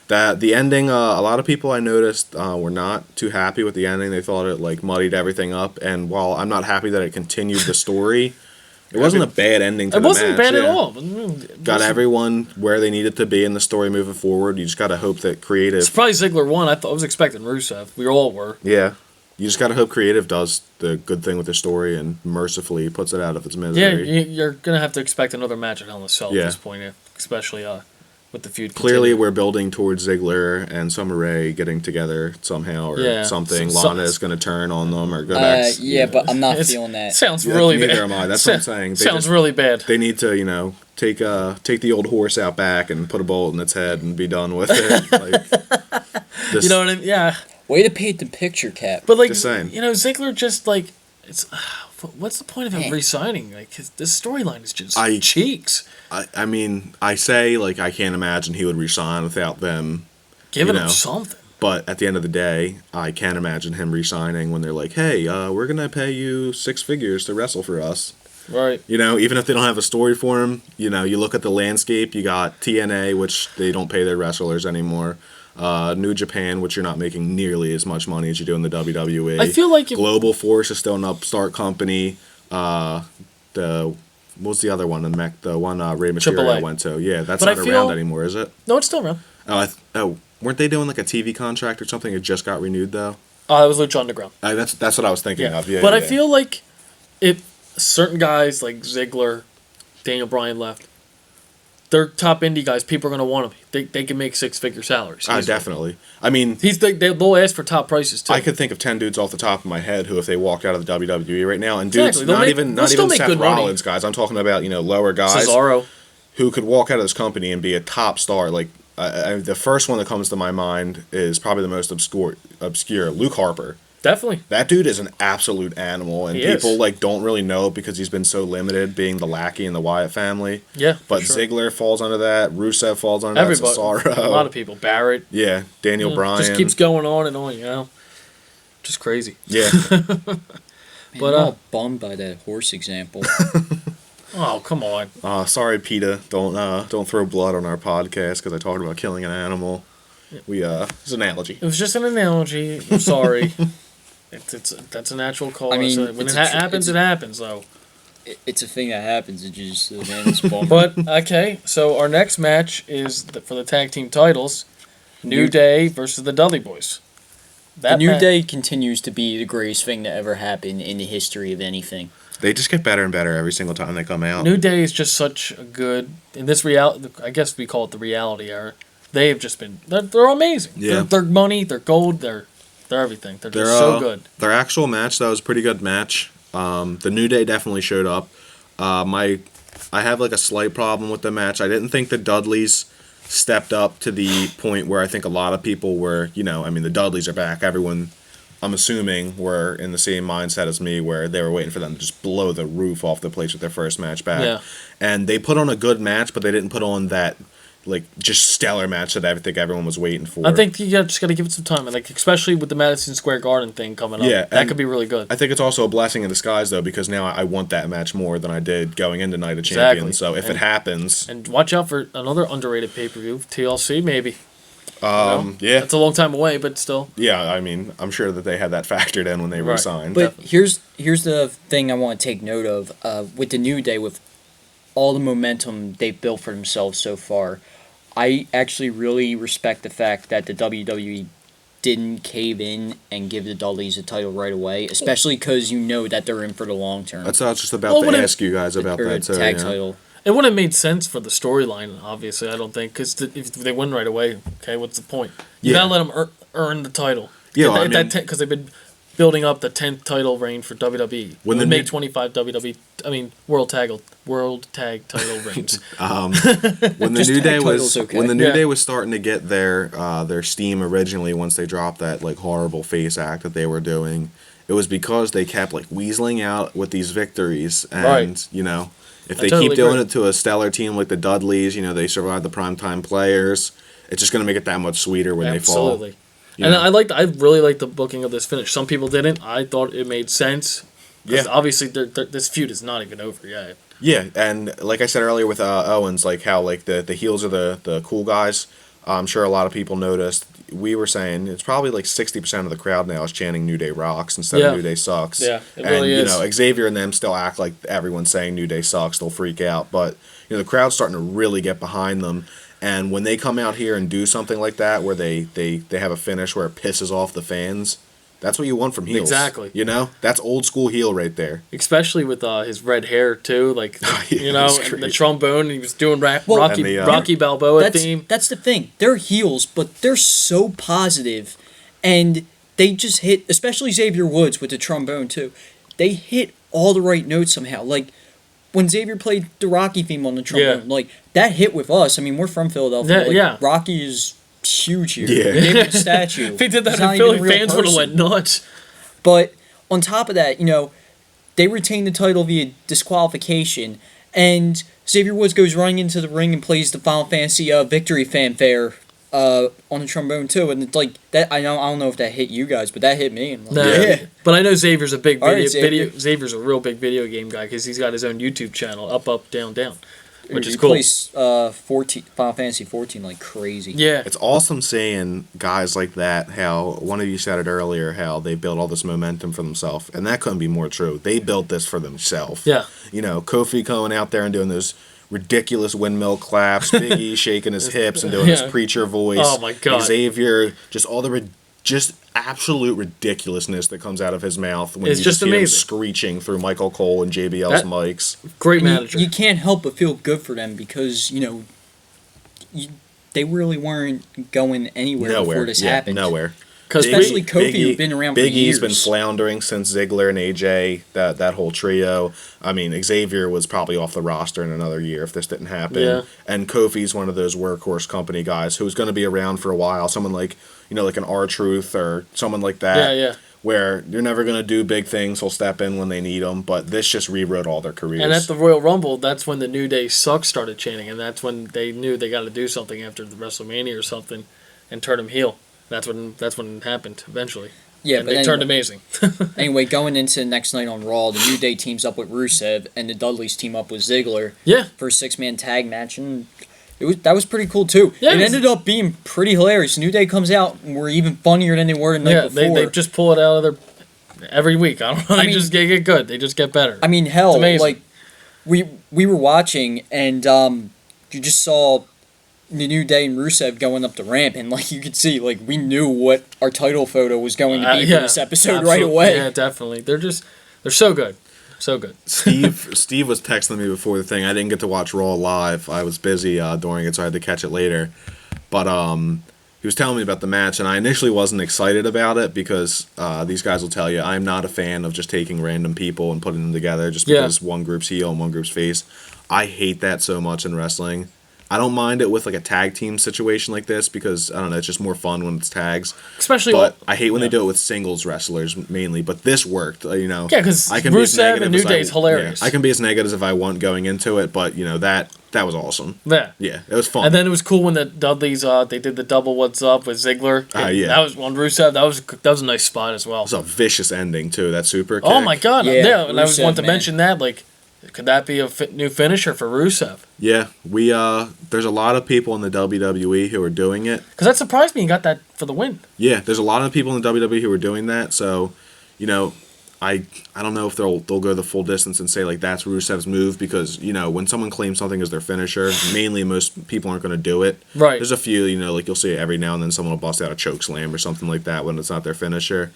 a doubt. The ending, a lot of people I noticed were not too happy with the ending. They thought it, muddied everything up. And while I'm not happy that it continued the story... It wasn't a bad ending to the match. It wasn't bad at all. Got everyone where they needed to be in the story moving forward. You just got to hope that creative... Surprised Ziggler won. I was expecting Rusev. We all were. Yeah. You just got to hope creative does the good thing with the story and mercifully puts it out of its misery. Yeah, you're going to have to expect another match at Hell in a Cell at this point, especially with the feud Clearly, continuing. we're building towards Ziggler and Summer Rae getting together somehow or something. Lana is going to turn on them or go back. But I'm not feeling that. Sounds really bad. Neither am I. That's what I'm saying. Sounds really bad. They need to, take the old horse out back and put a bullet in its head and be done with it. You know what I mean? Yeah. Way to paint the picture, Cap. But just saying. Ziggler just what's the point of him re-signing? Like, this storyline is just I- cheeks. I mean, I say, like, I can't imagine he would resign without them Giving him something. But at the end of the day, I can't imagine him re-signing when they're like, hey, we're going to pay you 6 figures to wrestle for us. Right. You know, even if they don't have a story for him, you know, you look at the landscape, you got TNA, which they don't pay their wrestlers anymore. New Japan, which you're not making nearly as much money as you do in the WWE. I feel like Global Force is still an upstart company. What was the other one? The one Rey Mysterio AAA. went to. Yeah, that's But not around anymore, is it? No, it's still around. Weren't they doing like a TV contract or something? It just got renewed though. It was Lucha Underground. That's what I was thinking of. Yeah, but yeah. I feel like if certain guys like Ziggler, Daniel Bryan left, they're top indie guys. People are gonna want them. They can make 6-figure salaries. Definitely. I mean, they'll ask for top prices too. I could think of 10 dudes off the top of my head who, if they walked out of the WWE right now, and Exactly. dudes, They'll not still even make Seth good money. Rollins guys. I'm talking about lower guys Cesaro. who could walk out of this company and be a top star. Like the first one that comes to my mind is probably the most obscure. Luke Harper. Definitely. That dude is an absolute animal, and He people is. don't really know because he's been so limited, being the lackey in the Wyatt family. Yeah. But for sure. Ziggler falls under that. Rusev falls under Everybody. that. Cesaro. A lot of people. Barrett. Yeah, Daniel Bryan. Just keeps going on and on. Just crazy. Yeah. Man, But, I'm all bummed by that horse example. Oh, come on. Sorry, PETA. Don't throw blood on our podcast because I talked about killing an animal. It's an analogy. It was just an analogy. I'm sorry. That's a natural cause. I mean, when it's it happens, it happens, though. It's a thing that happens. It just, man, it's bummer. But, okay, so our next match is for the tag team titles. New Day versus the Dudley Boyz. The New Day continues to be the greatest thing to ever happen in the history of anything. They just get better and better every single time they come out. New Day is just such a good... In this reality... I guess we call it the reality era. They have just been... They're amazing. Yeah. They're money, they're gold, they're everything. They're just so good. Their actual match, that was a pretty good match. The New Day definitely showed up. I have like a slight problem with the match. I didn't think the Dudleys stepped up to the point where I think a lot of people were, the Dudleys are back. Everyone, I'm assuming, were in the same mindset as me where they were waiting for them to just blow the roof off the place with their first match back. Yeah. And they put on a good match, but they didn't put on that just stellar match that I think everyone was waiting for. I think you just got to give it some time, and especially with the Madison Square Garden thing coming up. Yeah, that could be really good. I think it's also a blessing in disguise, though, because now I want that match more than I did going into Night of Champions. So if it happens... And watch out for another underrated pay-per-view, TLC maybe. Yeah. That's a long time away, but still. Yeah, I'm sure that they had that factored in when they re-signed. But here's the thing I want to take note of. With the New Day, with all the momentum they've built for themselves so far, I actually really respect the fact that the WWE didn't cave in and give the Dudleys a title right away, especially because that they're in for the long term. That's what I was just about to ask you guys about that, too. Tag title. It wouldn't have made sense for the storyline, obviously, I don't think, because if they win right away, okay, what's the point? You gotta let them earn the title. Yeah, because they've been building up the 10th title reign for WWE. When they make 25 World Tag title reigns. When the Just New tag Day titles, okay. when the New Day was starting to get their steam originally, once they dropped that horrible face act that they were doing, it was because they kept weaseling out with these victories, and if they keep doing it to a stellar team like the Dudleys, they survive the primetime players. It's just gonna make it that much sweeter when they fall. Absolutely. And I really liked the booking of this finish. Some people didn't. I thought it made sense. Yeah. Obviously, this feud is not even over yet. Yeah, and like I said earlier with Owens, how the heels are the cool guys. I'm sure a lot of people noticed. We were saying it's probably 60% of the crowd now is chanting New Day rocks instead of New Day sucks. Yeah, it really is. Xavier and them still act like everyone's saying New Day sucks. They'll freak out, but the crowd's starting to really get behind them. And when they come out here and do something like that, where they have a finish where it pisses off the fans, that's what you want from heels. Exactly. That's old school heel right there. Especially with his red hair too, and the trombone. He was doing Rocky Balboa theme. That's the thing. They're heels, but they're so positive, and they just hit. Especially Xavier Woods with the trombone too. They hit all the right notes somehow. When Xavier played the Rocky theme on the trombone, that hit with us. I mean, we're from Philadelphia. Rocky is huge here. Yeah. They gave him a statue. If he did that in Philly, fans would have went nuts. But on top of that, they retain the title via disqualification, and Xavier Woods goes running into the ring and plays the Final Fantasy victory fanfare on the trombone too, and it's like that. I don't know if that hit you guys, but that hit me. And No, yeah. but I know Xavier's a big All right, Xavier. Xavier's a real big video game guy because he's got his own YouTube channel, Up Up Down Down, which is He cool. plays 14 Final Fantasy 14 like crazy. Yeah, It's awesome seeing guys like that, how one of you said it earlier, how they built all this momentum for themselves. And that couldn't be more true. They built this for themselves. Yeah. You know, Kofi going out there and doing those ridiculous windmill claps, Big E shaking his hips and doing his Yeah. preacher voice. Oh, my God. Xavier, just all the just absolute ridiculousness that comes out of his mouth when It's you just just hear him amazing. screeching through Michael Cole and JBL's That- mics. great And manager. you can't help but feel good for them because, they really weren't going anywhere before this happened. Nowhere. Because Especially Kofi, who'd been around for Big E's been years. floundering since Ziggler and AJ, that whole trio. I mean, Xavier was probably off the roster in another year if this didn't happen. Yeah. And Kofi's one of those workhorse company guys who's going to be around for a while. Someone like, like an R-Truth or someone like that. Yeah. Where you're never going to do big things. He'll step in when they need him. But this just rewrote all their careers. And at the Royal Rumble, that's when the New Day sucks started chanting, and that's when they knew they got to do something after the WrestleMania or something, and turn him heel. That's when it happened eventually. Yeah, and but they turned amazing. Anyway, going into the next night on Raw, the New Day teams up with Rusev, and the Dudleys team up with Ziggler Yeah, for a 6-man tag match, and that was pretty cool too. Yeah, it it was- ended up being pretty hilarious. New Day comes out and we're even funnier than they were the night yeah. before. They just pull it out of their every week. I don't know. I They mean- just get good. They just get better. I mean, hell, It's amazing. like we were watching, and you just saw the New Day and Rusev going up the ramp, and like you could see, like we knew what our title photo was going to be for this episode right absolutely. away. Yeah, definitely. They're so good, so good. Steve was texting me before the thing. I didn't get to watch Raw live. I was busy during it, so I had to catch it later. But he was telling me about the match, and I initially wasn't excited about it because these guys will tell you I'm not a fan of just taking random people and putting them together just Yeah. because one group's heel and one group's face. I hate that so much in wrestling. I don't mind it with like a tag team situation like this because I don't know, it's just more fun when it's tags. Especially, But I hate when they do it with singles wrestlers mainly. But this worked, yeah, because I can be as Rusev negative and New as I- Day's hilarious. yeah, I can be as negative as I want going into it, but that was awesome. Yeah. Yeah, it was fun. And then it was cool when the Dudleys they did the double what's up with Ziggler. Yeah. That was on Rusev. That was a nice spot as well. it was a vicious ending too. That super kick. Oh my god! Yeah, Yeah, and I was Rusev, want to man. mention that. Like, could that be a new finisher for Rusev? Yeah, we there's a lot of people in the WWE who are doing it. Because that surprised me. He got that for the win. Yeah, there's a lot of people in the WWE who are doing that. So, I don't know if they'll go the full distance and say like that's Rusev's move because when someone claims something as their finisher, mainly most people aren't going to do it. Right. There's a few like you'll see it every now and then someone will bust out a choke slam or something like that when it's not their finisher.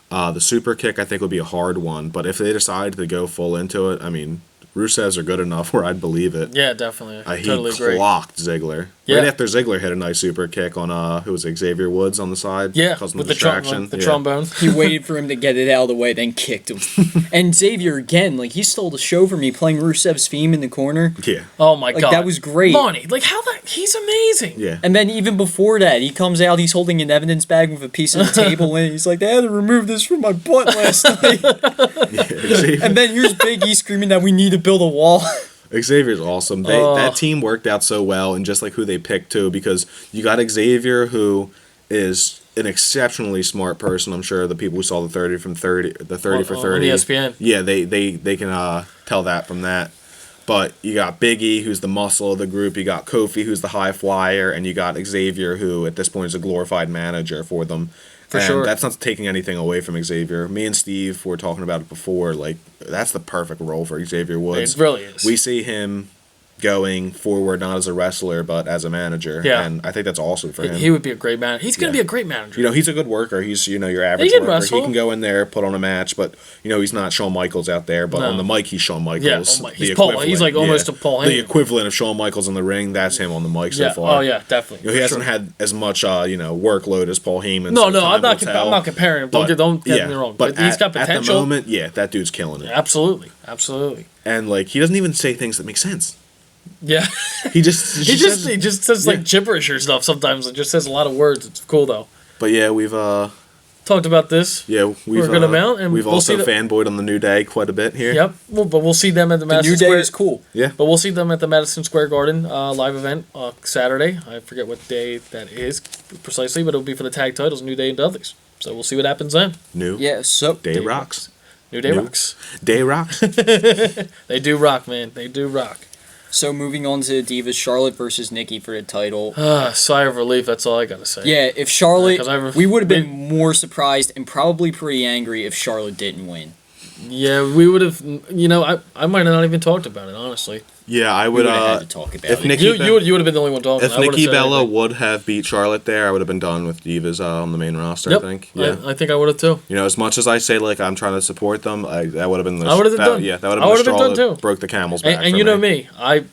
The super kick I think would be a hard one, but if they decide to go full into it, I mean Rusev's are good enough where I'd believe it. Yeah, definitely. He Totally agree. clocked Ziggler. Yeah. Right after Ziggler hit a nice super kick on who was it, Xavier Woods on the side. Yeah, causing with the the distraction. trombone. He waited for him to get it out of the way, then kicked him. And Xavier again, like he stole the show for me, playing Rusev's theme in the corner. Yeah. Oh my Like, god, that was great. Money, like he's amazing. Yeah. And then even before that, he comes out, he's holding an evidence bag with a piece of the table in it. He's like, they had to remove this from my butt last night. Xavier, And then here's Big E screaming that we need to build a wall. Xavier's awesome. That team worked out so well, and just like who they picked too, because you got Xavier, who is an exceptionally smart person. I'm sure the people who saw the 30 for 30 On 30 ESPN. Yeah, they can tell that from that. But you got Big E, who's the muscle of the group. You got Kofi, who's the high flyer, and you got Xavier, who at this point is a glorified manager for them. For and sure. That's not taking anything away from Xavier. Me and Steve were talking about it before. Like, that's the perfect role for Xavier Woods. It really is. We see him going forward not as a wrestler but as a manager. Yeah. And I think that's awesome for him. He would be a great manager. He's going to Yeah. be a great manager. He's a good worker. He's your average He can worker. wrestle. He can go in there, put on a match, but he's not Shawn Michaels out there. But No. on the mic, he's Shawn Michaels. Yeah, oh my- The he's Paul- equivalent. he's like almost a Paul The Heyman. equivalent of Shawn Michaels in the ring. That's him on the mic so yeah. far. Oh yeah, definitely. He For hasn't sure. had as much workload as Paul Heyman. No, so no, I'm time will not. tell. I'm not comparing him. Don't get me wrong. But he's got At the potential. moment, that dude's killing it. Absolutely, absolutely. And he doesn't even say things that make sense. Yeah, He just he just says Yeah. like gibberish or stuff. Sometimes it just says a lot of words. It's cool though. But yeah, we've talked talked about this. Yeah, for a good amount, and we've we'll also see fanboyed on the New Day quite a bit here. Yep. Well, but we'll see them at the The Madison New Day Square. is cool. Yeah. But we'll see them at the Madison Square Garden live event Saturday. I forget what day that is precisely, but it'll be for the tag titles, New Day and Dudleys. So we'll see what happens then. New Yeah, so Day rocks. New Day rocks. Day rocks. They do rock, man. They do rock. So moving on to Divas, Charlotte versus Nikki for the title. Sigh of relief. That's all I gotta say. Yeah, if Charlotte, 'cause we would have been more surprised and probably pretty angry if Charlotte didn't win. Yeah, we would have. You know, I might have not even talked about it, honestly. Yeah, I We would would have had have. to talk about if it. Nikki You Be- would have been the only one talking. If I would've Nikki said Bella anything. would have beat Charlotte there, I would have been done with Divas on the main roster. Yep. I think. Yeah. I think I would have too. You know, as much as I say like I'm trying to support them, that would have been the I would've been done. Yeah, that would I have been the would've been straw done that too. broke the camel's back. And for you know me, I'm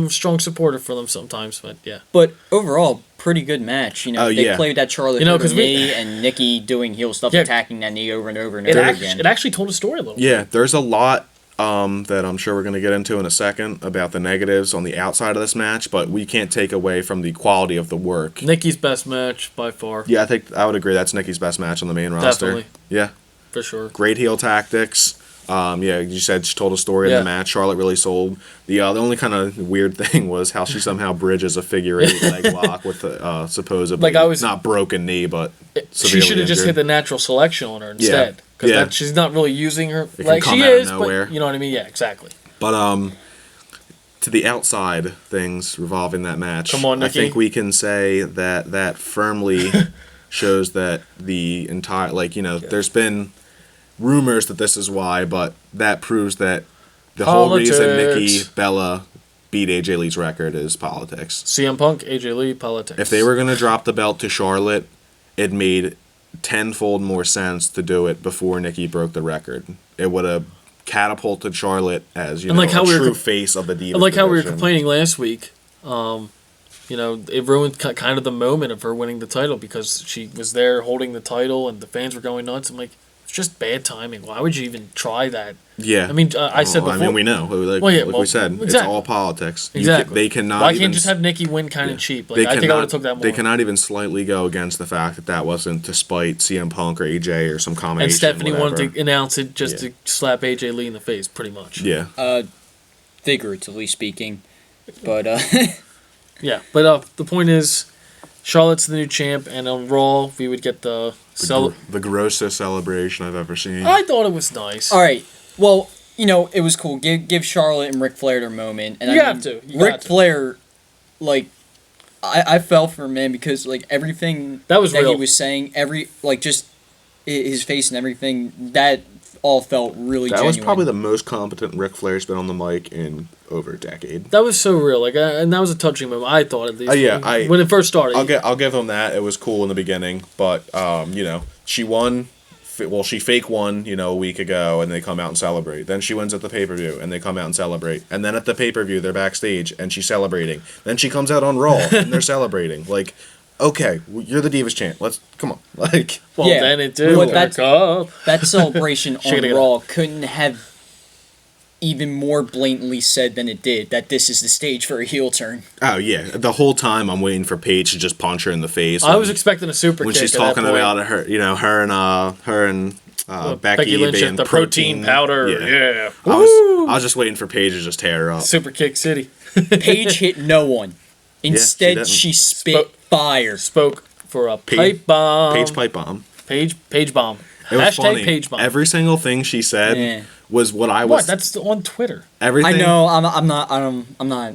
a strong supporter for them sometimes, but yeah. But overall, pretty good match. You know, Oh, they yeah. played that Charlotte You know, with 'cause a we- knee and Nikki doing heel stuff, Yeah. attacking that knee over and over and It, over act- again. it actually told a story a little. Yeah, there's a lot that I'm sure we're going to get into in a second about the negatives on the outside of this match, but we can't take away from the quality of the work. Nikki's best match by far. Yeah, I think I would agree. That's Nikki's best match on the main roster. Definitely. Yeah, For sure. great heel tactics. Yeah, you said she told a story in Yeah. the match. Charlotte really sold. The only kind of weird thing was how she somehow bridges a figure 8 leg lock with a supposedly Like, I was- not broken knee, but She severely should have just hit injured. the natural selection on her instead. Because Yeah. she's not really using her. can Like, come she out of is, nowhere. but you know what I mean? Yeah, exactly. But to the outside things revolving that match, Come on, I Nikki. think we can say that firmly shows that the entire there's been rumors that this is why, but that proves that the whole reason Nikki Politics. Bella beat AJ Lee's record is politics. CM Punk, AJ Lee, politics. If they were gonna drop the belt to Charlotte, it made tenfold more sense to do it before Nikki broke the record. It would have catapulted Charlotte as And like a how we were true com- face of the Divas. And like how we were division. complaining last week, it ruined kind of the moment of her winning the title because she was there holding the title and the fans were going nuts. I'm like, it's just bad timing. Why would you even try that? Yeah. I mean, I said before. I mean, we know. Like, Well, yeah, like well, we said, it's exactly. all politics. Exactly. They cannot. Why even, can't just have Nikki win kind of cheap? Like they I think I cannot- would have took that more. They cannot even slightly go against the fact that wasn't to spite CM Punk or AJ or some combination. And Stephanie whatever. wanted to announce it just Yeah. to slap AJ Lee in the face, pretty much. Yeah. Figuratively speaking. But, Yeah, but the point is, Charlotte's the new champ, and on Raw we would get the The grossest celebration I've ever seen. I thought it was nice. all right. Well, it was cool. Give Charlotte and Ric Flair their moment. And You I have mean, to. You Ric got to. Flair, like, I fell for him, man, because, like, everything That was he real. was saying, just his face and everything, that all felt really That genuine. was probably the most competent Ric Flair's been on the mic in over a decade. That was so real, and that was a touching moment. I thought at least. Yeah, when it first started. I'll give him that. It was cool in the beginning, but she won. Well, she fake won, a week ago, and they come out and celebrate. Then she wins at the pay-per-view, and they come out and celebrate. And then at the pay-per-view, they're backstage, and she's celebrating. Then she comes out on Raw, and they're celebrating. Like, okay, you're the Divas champ. Let's come on. Like, Well, Yeah, then it did but work that's- up. That celebration Shake on it Raw couldn't have even more blatantly said than it did that this is the stage for a heel turn. oh yeah, the whole time I'm waiting for Paige to just punch her in the face. I was expecting a super when kick she's at that talking point. about her and Becky Lynch being and the protein powder. Yeah. I was just waiting for Paige to just tear her up. Super kick city. Paige hit no one. Instead, didn't. she spit fire. Spoke for a Paige- pipe bomb. Paige pipe bomb. Page bomb. It was Hashtag funny. page bomb. Every single thing she said Yeah. was what I What? was. That's on Twitter. Everything. I know. I'm not.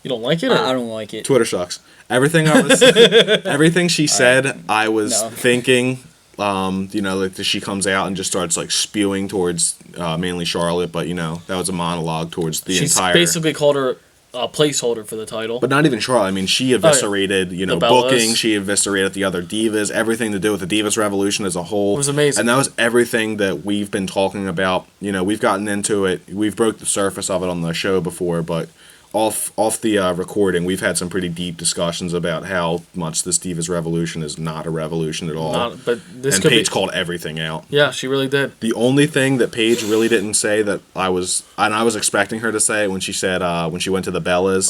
You don't like it? Or? I don't like it. Twitter sucks. Everything I was. everything she said, I was No. thinking. Like she comes out and just starts like spewing towards mainly Charlotte, but that was a monologue towards the She's entire. basically called her a placeholder for the title. But not even Charlotte. I mean, she eviscerated, The Bellas. booking. She eviscerated the other divas. Everything to do with the Divas Revolution as a whole. It was amazing. And that was everything that we've been talking about. We've gotten into it. We've broke the surface of it on the show before, but off the recording, we've had some pretty deep discussions about how much this Divas Revolution is not a revolution at all. But this and could Paige be, called everything out. Yeah, she really did. The only thing that Paige really didn't say that I was expecting her to say when she said when she went to the Bellas,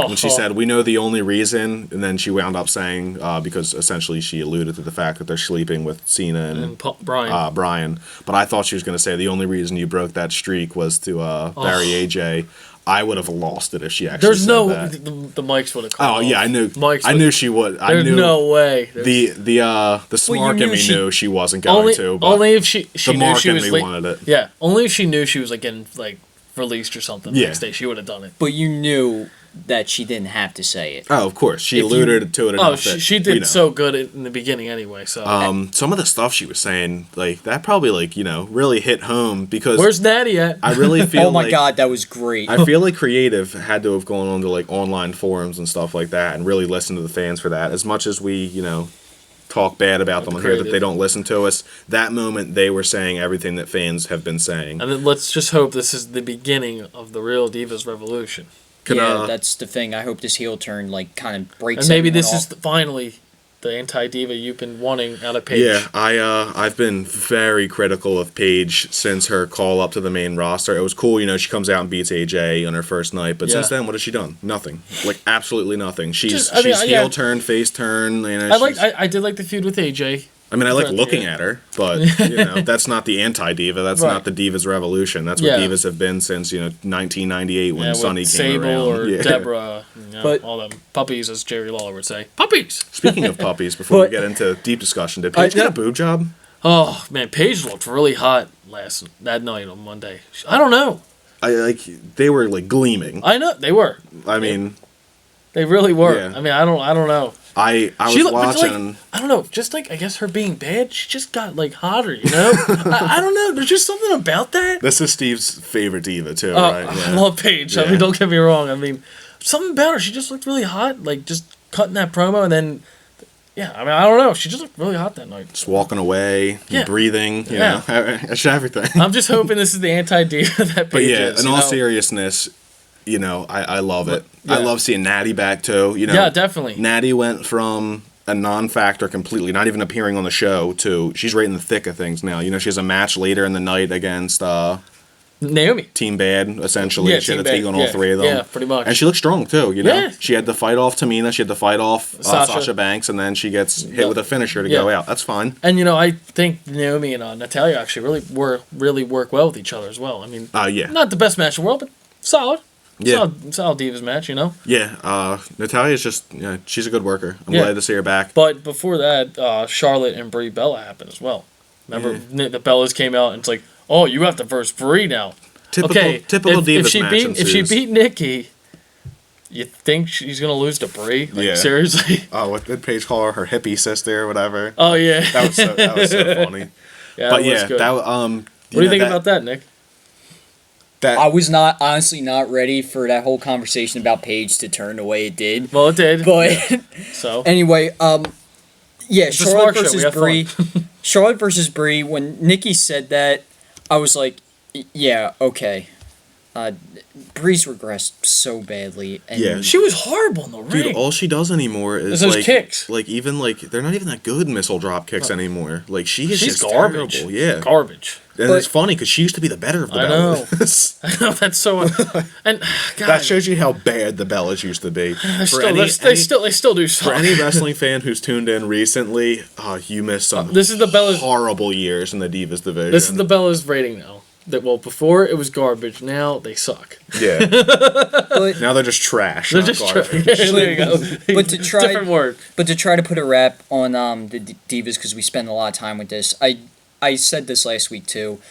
when she said we know the only reason, and then she wound up saying because essentially she alluded to the fact that they're sleeping with Cena and Bryan. Brian. But I thought she was going to say the only reason you broke that streak was to bury AJ. I would have lost it if she actually There's said no that. the mics would have come Oh yeah, I knew. Mike's I knew she would. I There's knew no way. the Smark in me knew she wasn't going to. But only if she the knew Mark she in was me wanted it. Yeah, only if she knew she was like getting like released or something the next day, she would have done it. But you knew that she didn't have to say it. Oh, of course. She alluded to it enough. Oh, she did so good in the beginning anyway. So some of the stuff she was saying, like that probably really hit home because where's Natty at? I really feel oh my god, that was great. I feel like creative had to have gone on to like online forums and stuff like that and really listened to the fans for that. As much as we, talk bad about them and hear that they don't listen to us, that moment they were saying everything that fans have been saying. And then let's just hope this is the beginning of the real Divas Revolution. That's the thing. I hope this heel turn kind of breaks. And maybe this off. is finally the anti-diva you've been wanting out of Paige. Yeah, I've been very critical of Paige since her call up to the main roster. It was cool, she comes out and beats AJ on her first night, but since then, what has she done? Nothing. Like absolutely nothing. She's heel turn, face turn. I did like the feud with AJ. I mean, I like looking at her, but that's not the anti-diva. That's not the Divas Revolution. That's what divas have been since 1998 when Sunny came Sable around. Or Deborah, but all them puppies, as Jerry Lawler would say. Puppies. Speaking of puppies, before we get into deep discussion, did Paige get a boob job? Oh man, Paige looked really hot that night on Monday. I don't know. They were like gleaming. I know they were. I mean, they really were. Yeah. I mean, I don't know. I was watching. I don't know. Just I guess her being bad, she just got hotter. I don't know. There's just something about that. This is Steve's favorite diva too, right? Yeah. I love Paige. Yeah. I mean, don't get me wrong. I mean, something about her. She just looked really hot. Just cutting that promo and then. Yeah, I mean, I don't know. She just looked really hot that night. Just walking away, breathing, you know, everything. I'm just hoping this is the anti-diva that Paige is. In all seriousness, I love it. Yeah. I love seeing Natty back too. Yeah, definitely. Natty went from a non-factor completely, not even appearing on the show, to she's right in the thick of things now. She has a match later in the night against Naomi. Team Bad, essentially. She had to take on all three of them. Yeah, pretty much. And she looked strong too, Yeah. She had to fight off Tamina, she had to fight off Sasha Banks, and then she gets hit with a finisher to go out. That's fine. And I think Naomi and Natalya actually really work well with each other as well. I mean, not the best match in the world, but solid. Yeah. Solid Divas match, Yeah, Natalya's just, she's a good worker. I'm glad to see her back. But before that, Charlotte and Brie Bella happened as well. Remember, the Bellas came out and it's like, oh, you have to verse Brie now. Typical Divas match if she beat Nikki, you think she's going to lose to Brie? Seriously? Oh, what did Paige call her hippie sister or whatever? Oh, yeah. That was so funny. Yeah, but was good. What do you think about that, Nick? I was honestly not ready for that whole conversation about Paige to turn the way it did. Well, it did. But so anyway, Charlotte versus Brie. Fun. Charlotte versus Brie. When Nikki said that, I was like, yeah, okay. Brie's regressed so badly. And she was horrible in the ring. Dude, all she does anymore is those kicks. Even they're not even that good missile drop kicks anymore. She's just garbage. Terrible. Yeah, garbage. And it's funny because she used to be the better of the Bellas. I know that's so. And God, that shows you how bad the Bellas used to be. They still do. For any wrestling fan who's tuned in recently, you missed some. This is the Bellas horrible years in the Divas division. This is the Bellas rating now. Before it was garbage. Now they suck. Yeah. But now they're just trash. They're just trash. There you go. But to try different word. But to try to put a wrap on the Divas because we spend a lot of time with this. I said this last week too.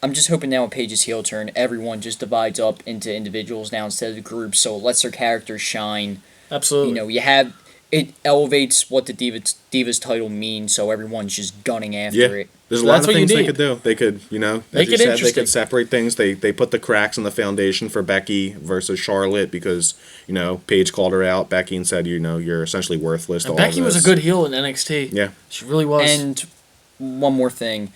I'm just hoping now with Paige's heel turn, everyone just divides up into individuals now instead of groups, so it lets their characters shine. Absolutely. It elevates what the Divas title means, so everyone's just gunning after it. There's a lot of things they could do. They could, as you said, they could separate things. They put the cracks in the foundation for Becky versus Charlotte because, Paige called her out. Becky and said, you're essentially worthless. And Becky was a good heel in NXT. Yeah. She really was. And one more thing.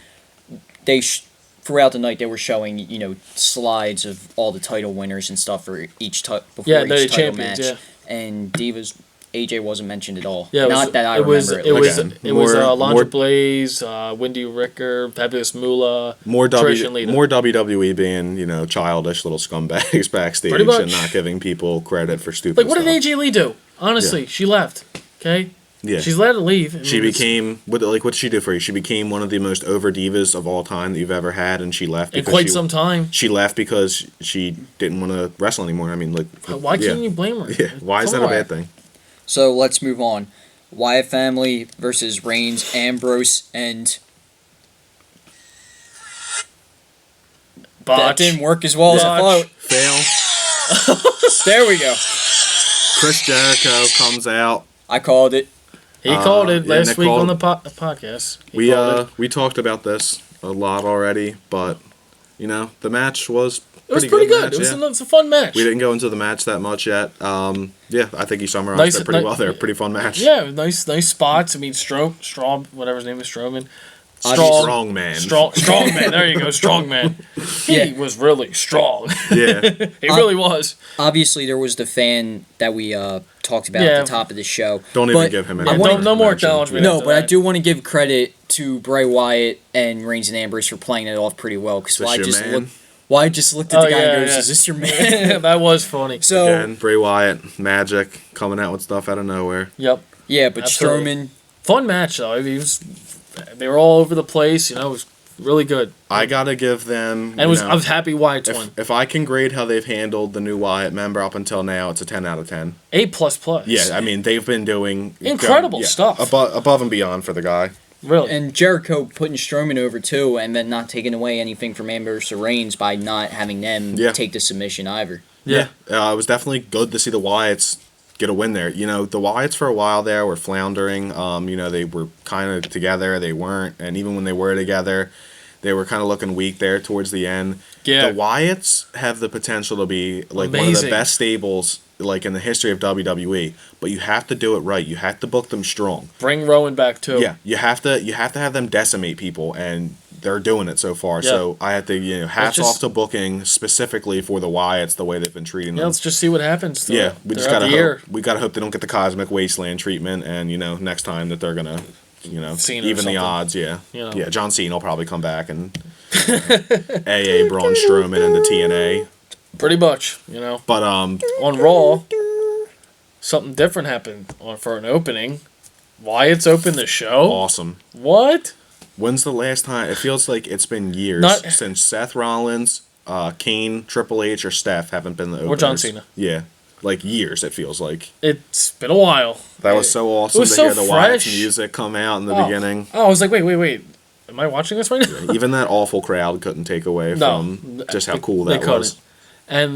throughout the night they were showing, slides of all the title winners and stuff for each before Yeah, each they're the title champions, match. yeah. And Divas, AJ wasn't mentioned at all. Yeah, Not that I it was, remember. it was Again, it was more- Alondra more- Blaze, Wendy Ricker, Fabulous Moolah, Trish and Lita. More WWE being childish little scumbags backstage Pretty much. and not giving people credit for stupid. Like, what did stuff. AJ Lee do? Honestly, Yeah. she left. Okay, Yeah. she's allowed to leave. I She mean, it's- became what did she do for you? She became one of the most over divas of all time that you've ever had, and she left in because quite she, some time. She left because she didn't want to wrestle anymore. I mean, like, Why yeah. can't you blame her? Yeah, why is Come that a on. bad thing? So let's move on. Wyatt family versus Reigns, Ambrose, and that Botch. didn't work as well as I Botch. thought. Fail. There we go. Chris Jericho comes out. I called it. He called it yeah, last Nick week called- on the podcast. He We called it. we talked about this a lot already, but the match was It was pretty good. match, It was, yeah. it was a fun match. We didn't go into the match that much yet. Yeah, I think you summarized Nice- it pretty ni- well there. Pretty fun match. Yeah, nice spots. I mean, Strom, whatever his name is, Strowman. Strong man. Strong man. There you go, strong man. He Yeah. was really strong. Yeah. He really was. Obviously, there was the fan that we talked about Yeah. at the top of the show. Don't even But give him I any. wanna- no more mention. acknowledgement. No, after but I that. do want to give credit to Bray Wyatt and Reigns and Ambrose for playing it off pretty well. Because This your man? Wyatt just looked at the guy and goes, yeah. "Is this your man?" That was funny. So Again, Bray Wyatt, magic, coming out with stuff out of nowhere. Yep. yeah, but Absolutely. Strowman. Fun match though. I mean, they were all over the place. It was really good. I gotta give them. And I was happy Wyatt won. if I can grade how they've handled the new Wyatt member up until now, it's a 10 out of 10. A++. Yeah, I mean they've been doing Incredible stuff. above and beyond for the guy. Really. And Jericho putting Strowman over too, and then not taking away anything from Ambrose or Reigns by not having them Yeah. take the submission either. Yeah. It was definitely good to see the Wyatts get a win there. The Wyatts for a while there were floundering. They were kind of together, they weren't, and even when they were together, they were kind of looking weak there towards the end. Yeah. The Wyatts have the potential to be like one of the Amazing. best stables like in the history of WWE, but you have to do it right. You have to book them strong. Bring Rowan back too. Yeah, you have to have them decimate people, and they're doing it so far. Yeah. So I have to hats just- off to booking specifically for the Wyatts the way they've been treating Yeah, them. let's just see what happens. Yeah, we just throughout gotta the year. hope. We gotta hope they don't get the Cosmic Wasteland treatment, and next time that they're gonna, Cena or even the something. odds. Yeah, You know. yeah. John Cena will probably come back and AA Braun Strowman into TNA. Pretty much, But On Raw, something different happened for an opening. Wyatt's opened the show. awesome. What? When's the last time? It feels like it's been years Not- since Seth Rollins, Kane, Triple H, or Steph haven't been the openers. Or John Cena. Yeah, like years. It feels like It's been a while. that was so awesome was to so hear the Wyatt's fresh. music come out in the Oh. beginning. Oh, I was like, wait. Am I watching this right now? Even that awful crowd couldn't take away No. from just how cool They that was. couldn't.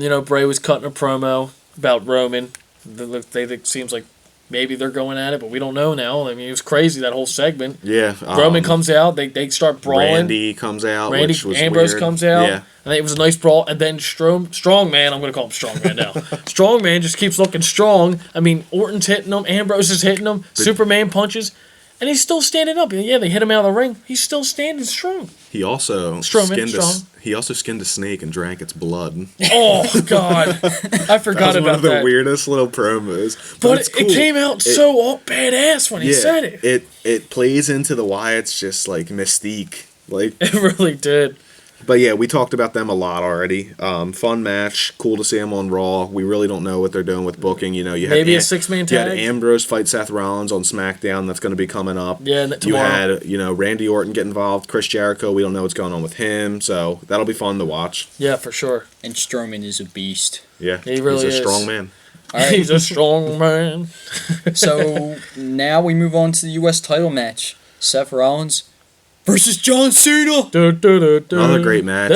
And, Bray was cutting a promo about Roman. It seems like maybe they're going at it, but we don't know now. I mean, it was crazy, that whole segment. Yeah, Roman comes out. They start brawling. Randy comes out. Randy which was Ambrose weird. comes out. Yeah, And it was a nice brawl. And then Strongman, I'm going to call him Strongman now. Strongman just keeps looking strong. I mean, Orton's hitting him. Ambrose is hitting him. Superman punches. And he's still standing up. Yeah, they hit him out of the ring. He's still standing strong. he also Strowman, strong. he also skinned a snake and drank its blood. Oh, God. I forgot That was about one of the that. weirdest little promos. But it's it cool. came out so badass when he said it. It plays into the Wyatt's just like mystique. Like, It really did. but yeah, we talked about them a lot already. Fun match, cool to see them on Raw. We really don't know what they're doing with booking. You had Maybe a 6-man You had tag? Ambrose fight Seth Rollins on SmackDown. That's going to be coming up. Yeah, You tomorrow. had Randy Orton get involved. Chris Jericho. We don't know what's going on with him, so that'll be fun to watch. Yeah, for sure. And Strowman is a beast. Yeah, He really he's a is. strong man. All right. He's a strong man. So now we move on to the U.S. title match: Seth Rollins versus John Cena. Another great match.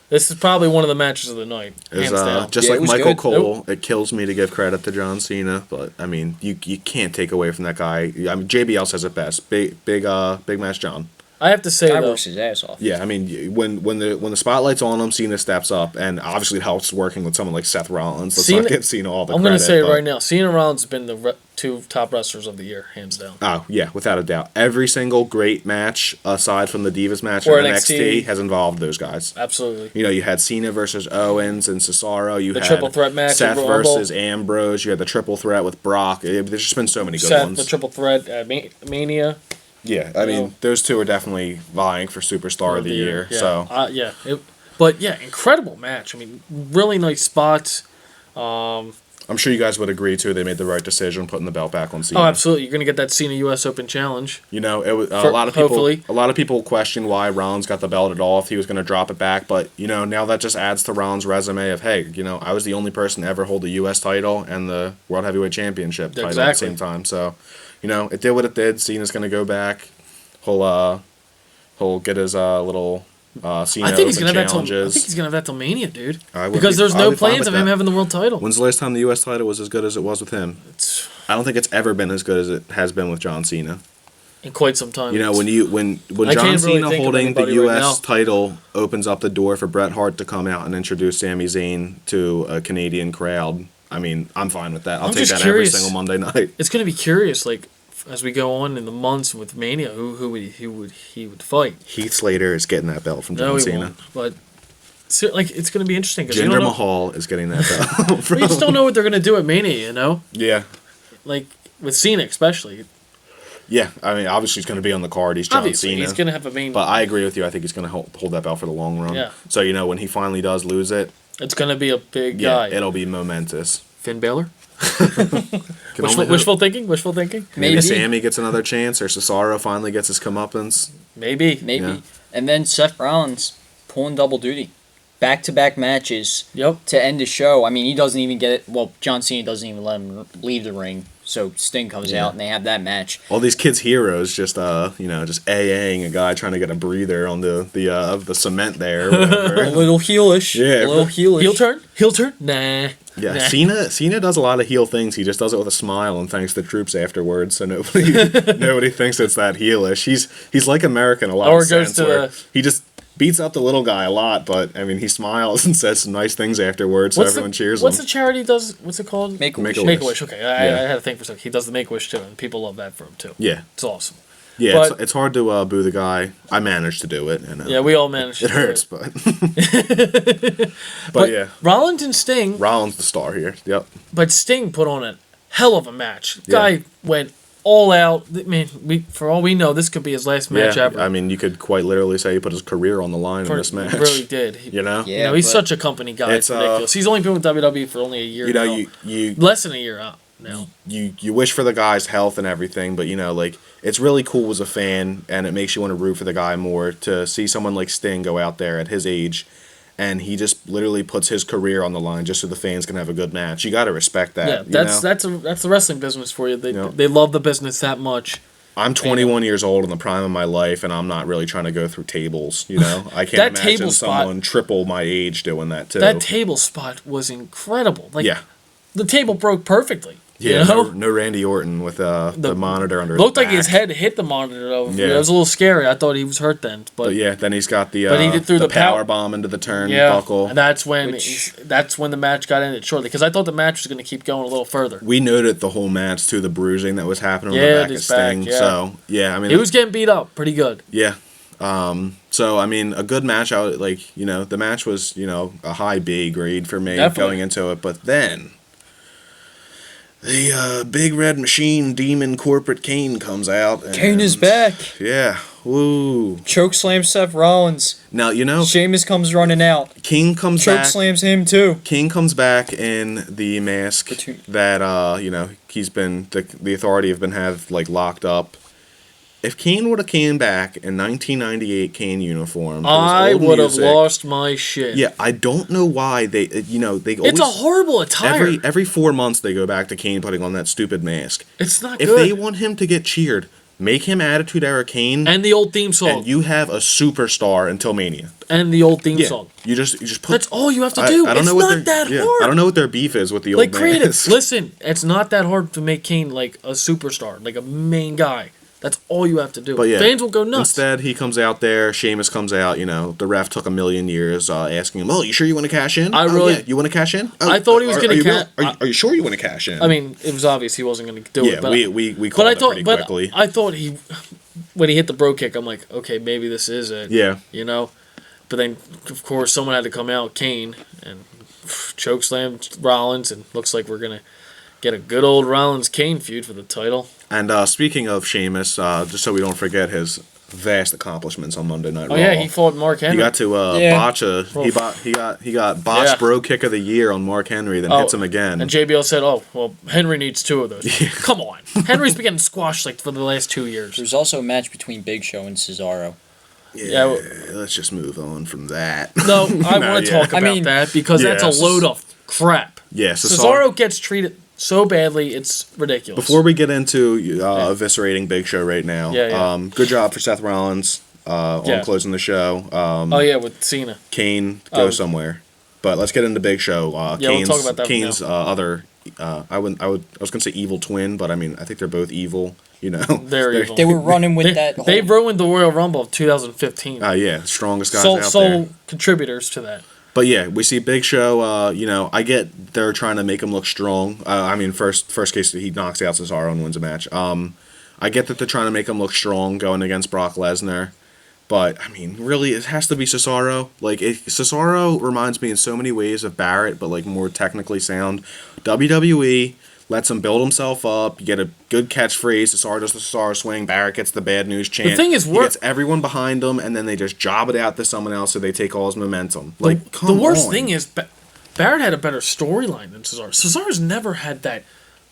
This is probably one of the matches of the night. Is, Hands down. just Yeah, like it was Michael good. Cole, it kills me to give credit to John Cena, but I mean, you can't take away from that guy. I mean, JBL says it best. Big match, John. I have to say Guy though, works his ass off. Yeah, I mean, when the spotlight's on him, Cena steps up, and obviously it helps working with someone like Seth Rollins. Let's not give Cena all the I'm credit. going to say it but- right now. Cena and Rollins have been the two top wrestlers of the year, hands down. Oh, yeah, without a doubt. Every single great match, aside from the Divas match Or in NXT. NXT, has involved those guys. Absolutely. You know, you had Cena versus Owens and Cesaro. You The had triple threat match Seth at Rumble. versus Ambrose. You had the triple threat with Brock. There's just been so many good Seth, ones. the triple threat at Mania. Yeah, I mean, those two are definitely vying for Superstar of the Year. Yeah. So But yeah, incredible match. I mean, really nice spots. I'm sure you guys would agree too. They made the right decision putting the belt back on Cena. Oh, absolutely. You're going to get that Cena U.S. Open challenge. You know, it was For- a lot of people. hopefully. A lot of people questioned why Rollins got the belt at all if he was going to drop it back. But you know, now that just adds to Rollins' resume of hey, you know, I was the only person to ever hold the U.S. title and the World Heavyweight Championship title at the Exactly. same time. So, you know, it did what it did. Cena's going to go back. He'll get his little Cena I think he's Open gonna have that till. I challenges. think he's gonna have that till Mania, dude. I would Because be- there's I'd no be fine plans with of him that. having the world title. When's the last time the U.S. title was as good as it was with him? It's I don't think it's ever been as good as it has been with John Cena. in quite some time. You know, when I John can't really Cena think of holding the anybody right U.S. now. title opens up the door for Bret Hart to come out and introduce Sami Zayn to a Canadian crowd, I mean, I'm fine with that. I'll I'm take just that curious. every single Monday night. It's gonna be curious, like as we go on in the months with Mania, who would he fight? Heath Slater is getting that belt from John No, he Cena. won't. But like it's gonna be interesting because you Jinder don't know. Mahal is getting that belt. But you just don't know what they're gonna do at Mania. You know, Yeah. like with Cena especially. Yeah, I mean, obviously he's going to be on the card. He's John Obviously, Cena. he's gonna have a main. But I agree with you. I think he's going to hold that belt for the long run. Yeah. So, you know, when he finally does lose it, It's gonna be a big yeah, guy. it'll be momentous. Finn Balor. Can only hope. Wishful thinking. Wishful thinking. Maybe Maybe. Sammy gets another chance, or Cesaro finally gets his comeuppance. Maybe. Maybe. Yeah. And then Seth Rollins pulling double duty. Back-to-back matches Yep. to end the show. I mean, he doesn't even get it. Well, John Cena doesn't even let him leave the ring. So Sting comes Yeah. out and they have that match. All these kids' heroes just just AAing a guy trying to get a breather on the cement there. Or A whatever. little heelish. Yeah. A little heelish. Heel turn. Heel turn. Nah. Yeah, Nah. Cena does a lot of heel things. He just does it with a smile and thanks the troops afterwards. So nobody nobody thinks it's that heelish. He's like American in a lot Or of goes sense. to Where the- he just beats up the little guy a lot, but I mean he smiles and says some nice things afterwards, so everyone cheers What's him. the charity does? What's it called? Make a Make wish. a Make a Wish. wish. Okay, Yeah. I had to think for a second. He does the Make a Wish too, and people love that for him too. Yeah, It's awesome. yeah. But- It's hard to boo the guy. I managed to do it, and Yeah, we all managed. it to do hurts, it. but yeah, Rollins and Sting, Rollins the star here. Yep. but Sting put on a hell of a match. Yeah. Guy went all out. I mean, for all we know, this could be his last match Yeah, ever. I mean, you could quite literally say he put his career on the line in this match. He really did. You know, Yeah. You know, he's but- such a company guy. It's It's, ridiculous. He's only been with WWE for only a year. you know, now. you less than a year now. you wish for the guy's health and everything, but you know, like it's really cool as a fan, and it makes you want to root for the guy more to see someone like Sting go out there at his age, and he just literally puts his career on the line just so the fans can have a good match. You got to respect that. Yeah, you know? that's the wrestling business for you. They You know? they love the business that much. I'm 21 years old in the prime of my life, and I'm not really trying to go through tables. You know, I can't That imagine table spot- someone triple my age doing that too. That table spot was incredible. Like yeah. the table broke perfectly. Yeah, you know? no Randy Orton with the monitor under Looked his like his back. head hit the monitor though. Yeah. It was a little scary. I thought he was hurt then, but But yeah, then he's got the But he did through the power power- bomb into the turn yeah, buckle. and that's when Which- the match got ended shortly because I thought the match was going to keep going a little further. We noted the whole match too, the bruising that was happening on Yeah, the back of his back, Sting. yeah. So yeah, I mean, He was getting beat up pretty good. yeah. So I mean, a good match. I would, like, you know, the match was, you know, a high B grade for me Definitely. going into it, but then the big red machine demon corporate Kane comes out. And, Kane is back. Yeah. Woo. Choke slams Seth Rollins. Now you know Sheamus comes running out. King comes Choke back. slams him too. King comes back in the mask Between- that you know, he's been the authority have been like locked up. If Kane would have came back in 1998 Kane uniform, to his I old would have music- lost my shit. Yeah, I don't know why they you know, they always It's a horrible attire. every 4 months they go back to Kane putting on that stupid mask. It's not If good. they want him to get cheered, make him Attitude Era Kane, And the old theme song. and you have a superstar until Mania. And the old theme Yeah, song. you just put. That's all you have to do. I don't It's know what not that their, hard. I don't know what their beef is with the old Like man. creative. Listen, it's not that hard to make Kane like a superstar, like a main guy. That's all you have to do. But yeah, fans will go nuts. Instead, he comes out there. Sheamus comes out. The ref took a million years asking him, "Oh, you sure you want to cash in? You want to cash in? Oh, I thought he was going to cash. Are you sure you want to cash in? I mean, it was obvious he wasn't going to do it. But we called it pretty quickly. I thought when he hit the bro kick, I'm like, okay, maybe this is it. Yeah. But then, of course, someone had to come out, Kane, and chokeslam Rollins, and looks like we're going to get a good old Rollins-Kane feud for the title. And speaking of Sheamus, just so we don't forget his vast accomplishments on Monday Night Raw. Oh yeah, he fought Mark Henry. He got to botch he got botched bro kick of the year on Mark Henry, then hits him again. And JBL said, "Oh well, Henry needs 2 of those." Come on, Henry's been getting squashed for the last 2 years. There's also a match between Big Show and Cesaro. Yeah, let's just move on from that. No, I want to talk about that because that's a load of crap. Yeah, Cesaro gets treated so badly, it's ridiculous. Before we get into eviscerating Big Show right now, good job for Seth Rollins on closing the show. With Cena. Kane go somewhere, but let's get into Big Show. We'll talk about that. Kane's other, I was gonna say evil twin, but I mean I think they're both evil. They're evil. They were running with that. They ruined the Royal Rumble of 2015. Strongest guys out there. Sole contributors to that. But yeah, we see Big Show. I get they're trying to make him look strong. First case he knocks out Cesaro and wins a match. I get that they're trying to make him look strong going against Brock Lesnar, but I mean, really, it has to be Cesaro. Cesaro reminds me in so many ways of Barrett, but more technically sound. WWE lets him build himself up. You get a good catchphrase. Cesaro does the Cesaro swing. Barrett gets the bad news chant. The thing is, he gets everyone behind him, and then they just job it out to someone else, so they take all his momentum. The worst thing is, Barrett had a better storyline than Cesaro. Cesaro's never had that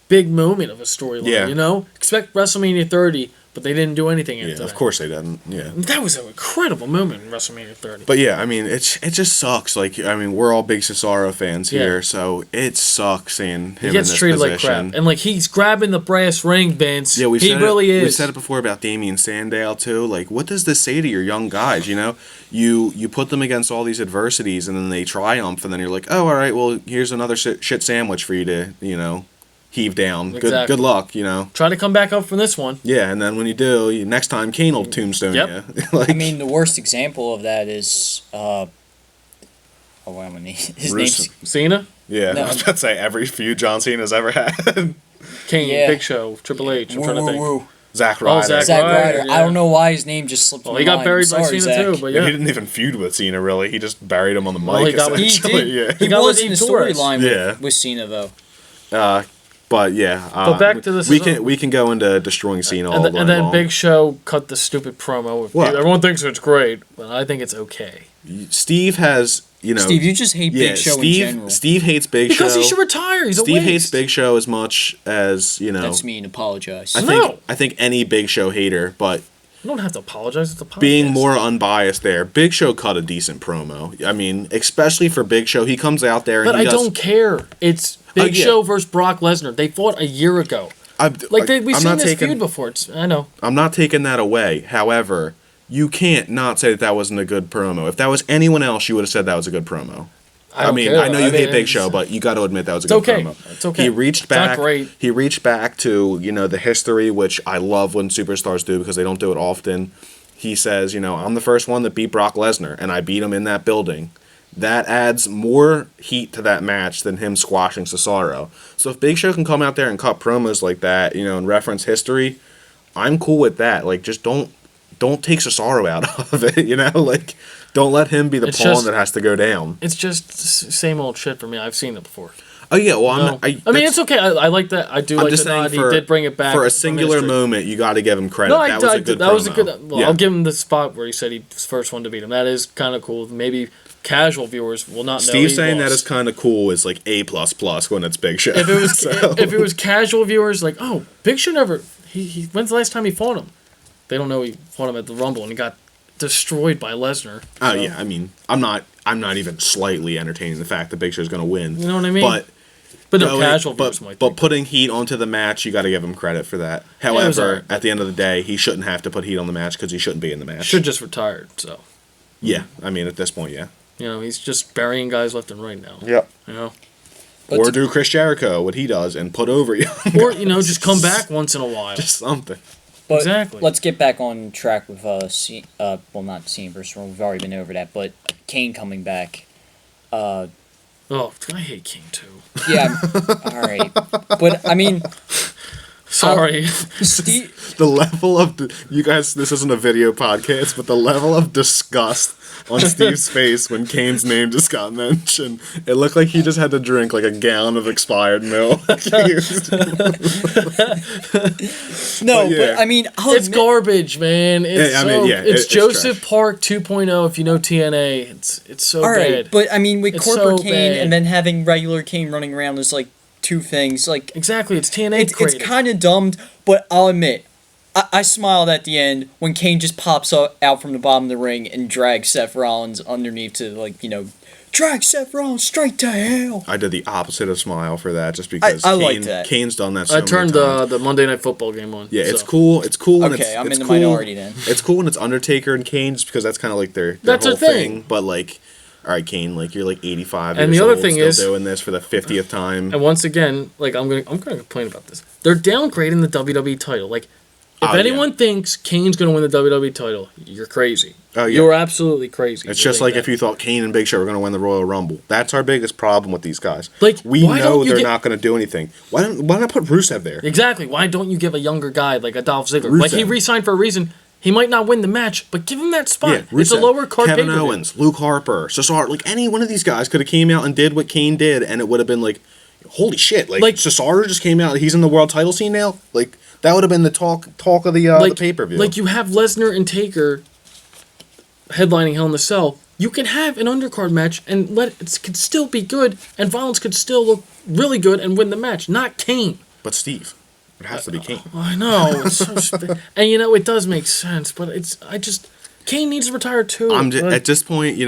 big moment of a storyline. Yeah. Expect WrestleMania 30, but they didn't do anything after that. Of course they didn't. Yeah. That was an incredible moment in WrestleMania 30. But yeah, I mean, it just sucks. We're all big Cesaro fans here, so it sucks seeing him in this position. He gets treated like crap. And he's grabbing the brass ring, Vince. Yeah, he really is. We said it before about Damien Sandow too. What does this say to your young guys? You put them against all these adversities, and then they triumph, and then you're like, oh, all right, well, here's another shit sandwich for you to heave down. Exactly. Good luck, Try to come back up from this one. Yeah, and then when you do, next time Kane will tombstone you. The worst example of that is his name's Cena? Yeah, no. I was about to say every feud John Cena's ever had. Kane, Big Show, Triple H, I'm trying to think. Zack Ryder. Zack Ryder. I don't know why his name just slipped my mind. He got buried by Cena Zach. too, but he didn't even feud with Cena, really. He just buried him on the mic. He was in the storyline with Cena, though. But yeah, but back to this. We can go into destroying Cena all day long. And then Big Show cut the stupid promo. Everyone thinks it's great, but I think it's okay. Steve has, Steve, you just hate Big Show in general. Steve hates Big Show because he should retire. Steve hates Big Show as much as That's mean. Apologize. I think any Big Show hater, but you don't have to apologize. It's a podcast. Being more unbiased there, Big Show cut a decent promo. I mean, especially for Big Show, he comes out there. But I don't care. It's Big Show versus Brock Lesnar. They fought a year ago. We've seen this feud before. I know. I'm not taking that away. However, you can't not say that wasn't a good promo. If that was anyone else, you would have said that was a good promo. I know you hate Big Show, but you got to admit that was a good promo. It's okay. He reached back. It's not great. He reached back to the history, which I love when superstars do because they don't do it often. He says, I'm the first one that beat Brock Lesnar, and I beat him in that building. That adds more heat to that match than him squashing Cesaro. So if Big Show can come out there and cut promos like that, and reference history, I'm cool with that. Just don't take Cesaro out of it, don't let him be the pawn that has to go down. It's just same old shit for me. I've seen it before. Oh yeah, well it's okay. I like that. I do like the nod. He did bring it back for a singular moment. You got to give him credit. No, that was a good. I'll give him the spot where he said he was the first one to beat him. That is kind of cool. Maybe casual viewers will not know. Steve saying that is kind of cool is A++ when it's Big Show. If it was if it was casual viewers Big Show never. He when's the last time he fought him? They don't know he fought him at the Rumble and he got destroyed by Lesnar. Oh yeah, I mean, I'm not even slightly entertaining the fact that Big Show's going to win. You know what I mean? But no, casual viewers might. But putting heat onto the match, you got to give him credit for that. However, at the end of the day, he shouldn't have to put heat on the match because he shouldn't be in the match. Should just retired. So. Yeah, I mean, at this point, yeah. He's just burying guys left and right now. Yep. But do Chris Jericho what he does and put over you. Or just come back once in a while. Just something. But Exactly. let's get back on track with not Cena versus Roman. We've already been over that, but Kane coming back. Oh, I hate King too. Yeah, all right, but I mean, Sorry. Steve, The level of you guys. This isn't a video podcast, but the level of disgust on Steve's face when Kane's name just got mentioned, it looked like he just had to drink like a gallon of expired milk. no, yeah. but I mean, It's garbage, man. It's it's Joseph trash. Park 2.0. If you know TNA, it's so all right, bad. but I mean, with It's corporate so Kane bad. and then having regular Kane running around, there's like two things. Like Exactly, it's TNA it's creative. kind of dumb, but I'll admit. I smiled at the end when Kane just pops out from the bottom of the ring and drags Seth Rollins underneath to, drag Seth Rollins straight to hell. I did the opposite of smile for that, just because I like that. Kane's done that. So I turned many times. the Monday Night Football game on. Yeah, it's so. cool. It's cool. And Okay, I'm it's in the cool. minority then. It's cool when it's Undertaker and Kane, just because that's kind of like their That's whole their thing. But like, all right, Kane, like you're like 85 And years the other old, thing still is- doing this for the 50th time. And once again, like I'm gonna complain about this. They're downgrading the WWE title. Like, if Oh, yeah. anyone thinks Kane's gonna win the WWE title, you're crazy. Oh, yeah. You're absolutely crazy. It's to just think like that. if you thought Kane and Big Show were going to win the Royal Rumble. That's our biggest problem with these guys. Like, we why know don't you they're get- not going to do anything. Why not put Rusev there? Exactly. Why don't you give a younger guy like a Dolph Ziggler? Like, he Rusev. re-signed for a reason. He might not win the match, but give him that spot. Yeah, It's a Rusev, lower card Kevin pay-per-view. Owens, Luke Harper, Cesaro, like any one of these guys could have came out and did what Kane did, and it would have been like, holy shit! Like Cesaro just came out, he's in the world title scene now. Like that would have been the talk of the pay per view. Like, you have Lesnar and Taker headlining Hell in a Cell. You can have an undercard match and it could still be good, and Rollins could still look really good and win the match. Not Kane. But Steve, it has to be Kane. I know. It's so and it does make sense, but Kane needs to retire too. At this point,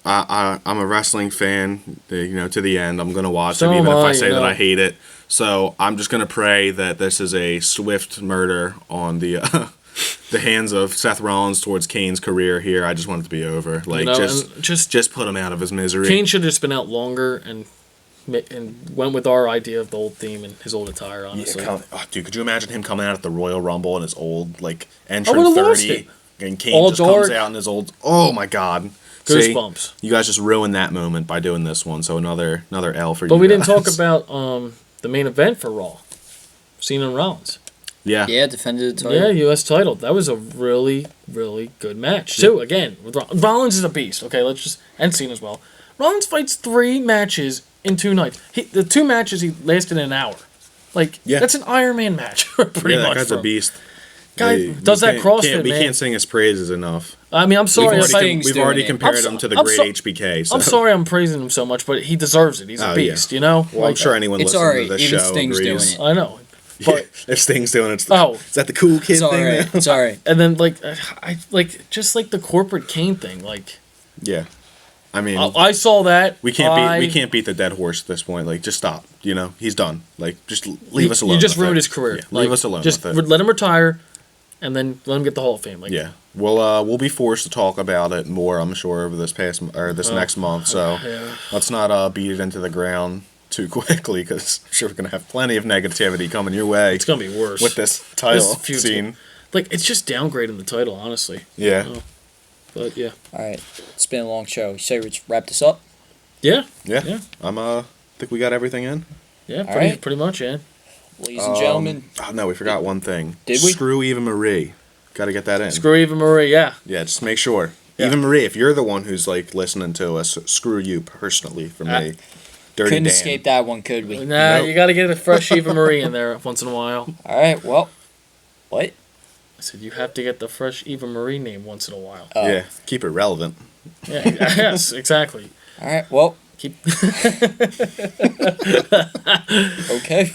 I'm a wrestling fan. To the end, I'm gonna watch So it, even am if I I, say you that know. I hate it. So I'm just gonna pray that this is a swift murder on the the hands of Seth Rollins towards Kane's career here. I just want it to be over. Like and just put him out of his misery. Kane should have just been out longer and went with our idea of the old theme and his old attire. Honestly, Dude, could you imagine him coming out at the Royal Rumble in his old I entrance would've lost 30, it. and Kane All just dark. comes out in his old. Oh my God! Goosebumps. See, you guys just ruined that moment by doing this one. So another L for you. But we didn't guys. talk about the main event for Raw, Cena and Rollins. Yeah. Yeah, defended the title. Yeah, U.S. title. That was a really, really good match too. Again, with Rollins is a beast. Okay, and Cena as well. Rollins fights 3 matches in 2 nights. The 2 matches he lasted an hour. Like, that's an Iron Man match, pretty That much. guy's a beast. Guy does that CrossFit, We man. can't sing his praises enough. I mean, I'm sorry. We've already compared I'm him to the I'm great so- HBK. So. I'm sorry I'm praising him so much, but he deserves it. He's a beast, you know? Well, I'm sure anyone It's listening alright, to this even show Sting's agrees. doing I know. Yeah, But if Sting's doing it, Oh. is that the cool kid It's thing? alright. now? It's alright. and then just like the corporate Kane thing, like Yeah, I mean, I saw that. we can't beat the dead horse at this point. Like, just stop. He's done. Like, just leave us alone. You just with ruined it. his career. Yeah, leave us alone. Just with it. let him retire, and then let him get the Hall of Fame. Like, Yeah, we'll be forced to talk about it more, I'm sure, over this next month. So yeah. let's not beat it into the ground too quickly, because I'm sure we're gonna have plenty of negativity coming your way It's gonna be worse with this title feud's scene. Like, it's just downgrading the title, honestly. Yeah, Oh. But yeah, Alright, it's been a long show. So let's wrap this up. yeah, yeah. Think we got everything in. yeah. right. Pretty much, yeah. Ladies and gentlemen, Oh no, we forgot one thing. Did we? Screw Eva Marie. Got to get that in. Screw Eva Marie. Yeah, Yeah, just make sure. Yeah. Eva Marie, if you're the one who's like listening to us, screw you personally from me. Dirty couldn't Dan. escape that one, could we? nah, Nope. you got to get a fresh Eva Marie in there once in a while. Alright, well, what? I said you have to get the fresh Eva Marie name once in a while. Oh. Yeah, keep it relevant. Yeah, yes, exactly. Alright, well, Keep. okay.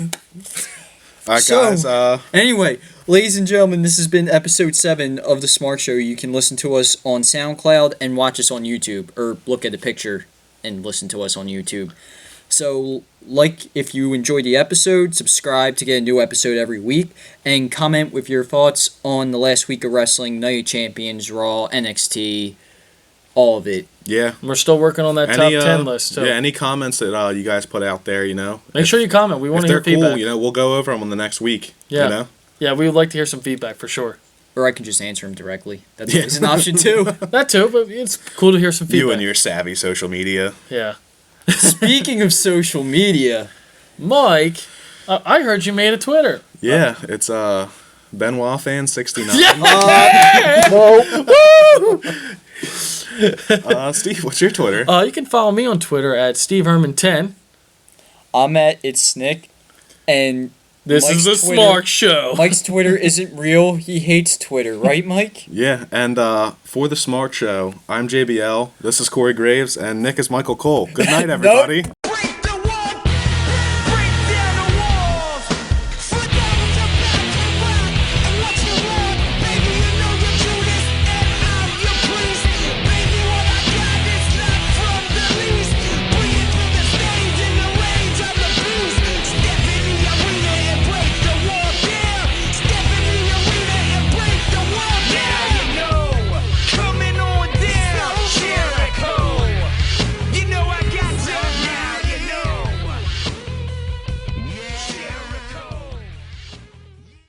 All right, So- guys. Anyway, ladies and gentlemen, this has been episode 7 of the Smark Show. You can listen to us on SoundCloud and watch us on YouTube, or look at the picture and listen to us on YouTube. So, if you enjoyed the episode, subscribe to get a new episode every week, and comment with your thoughts on the last week of wrestling, Night of Champions, Raw, NXT, all of it. Yeah. We're still working on that top 10 list. So Yeah, any comments that you guys put out there, make sure you comment. We want if to hear they're cool, feedback. we'll go over them on the next week. Yeah. You know? Yeah, we would like to hear some feedback for sure. Or I can just answer him directly. That's always an option too. That too, but it's cool to hear some feedback. You and your savvy social media. Yeah. Speaking of social media, Mike, I heard you made a Twitter. Yeah, it's Benoit fan 69. Steve, what's your Twitter? You can follow me on Twitter at SteveHerman10. I'm at It's Snick, and This Mike's is a Twitter- Smark Show. Mike's Twitter isn't real. He hates Twitter, right, Mike? Yeah, and for the Smark Show, I'm JBL. This is Corey Graves, and Nick is Michael Cole. Good night, everybody.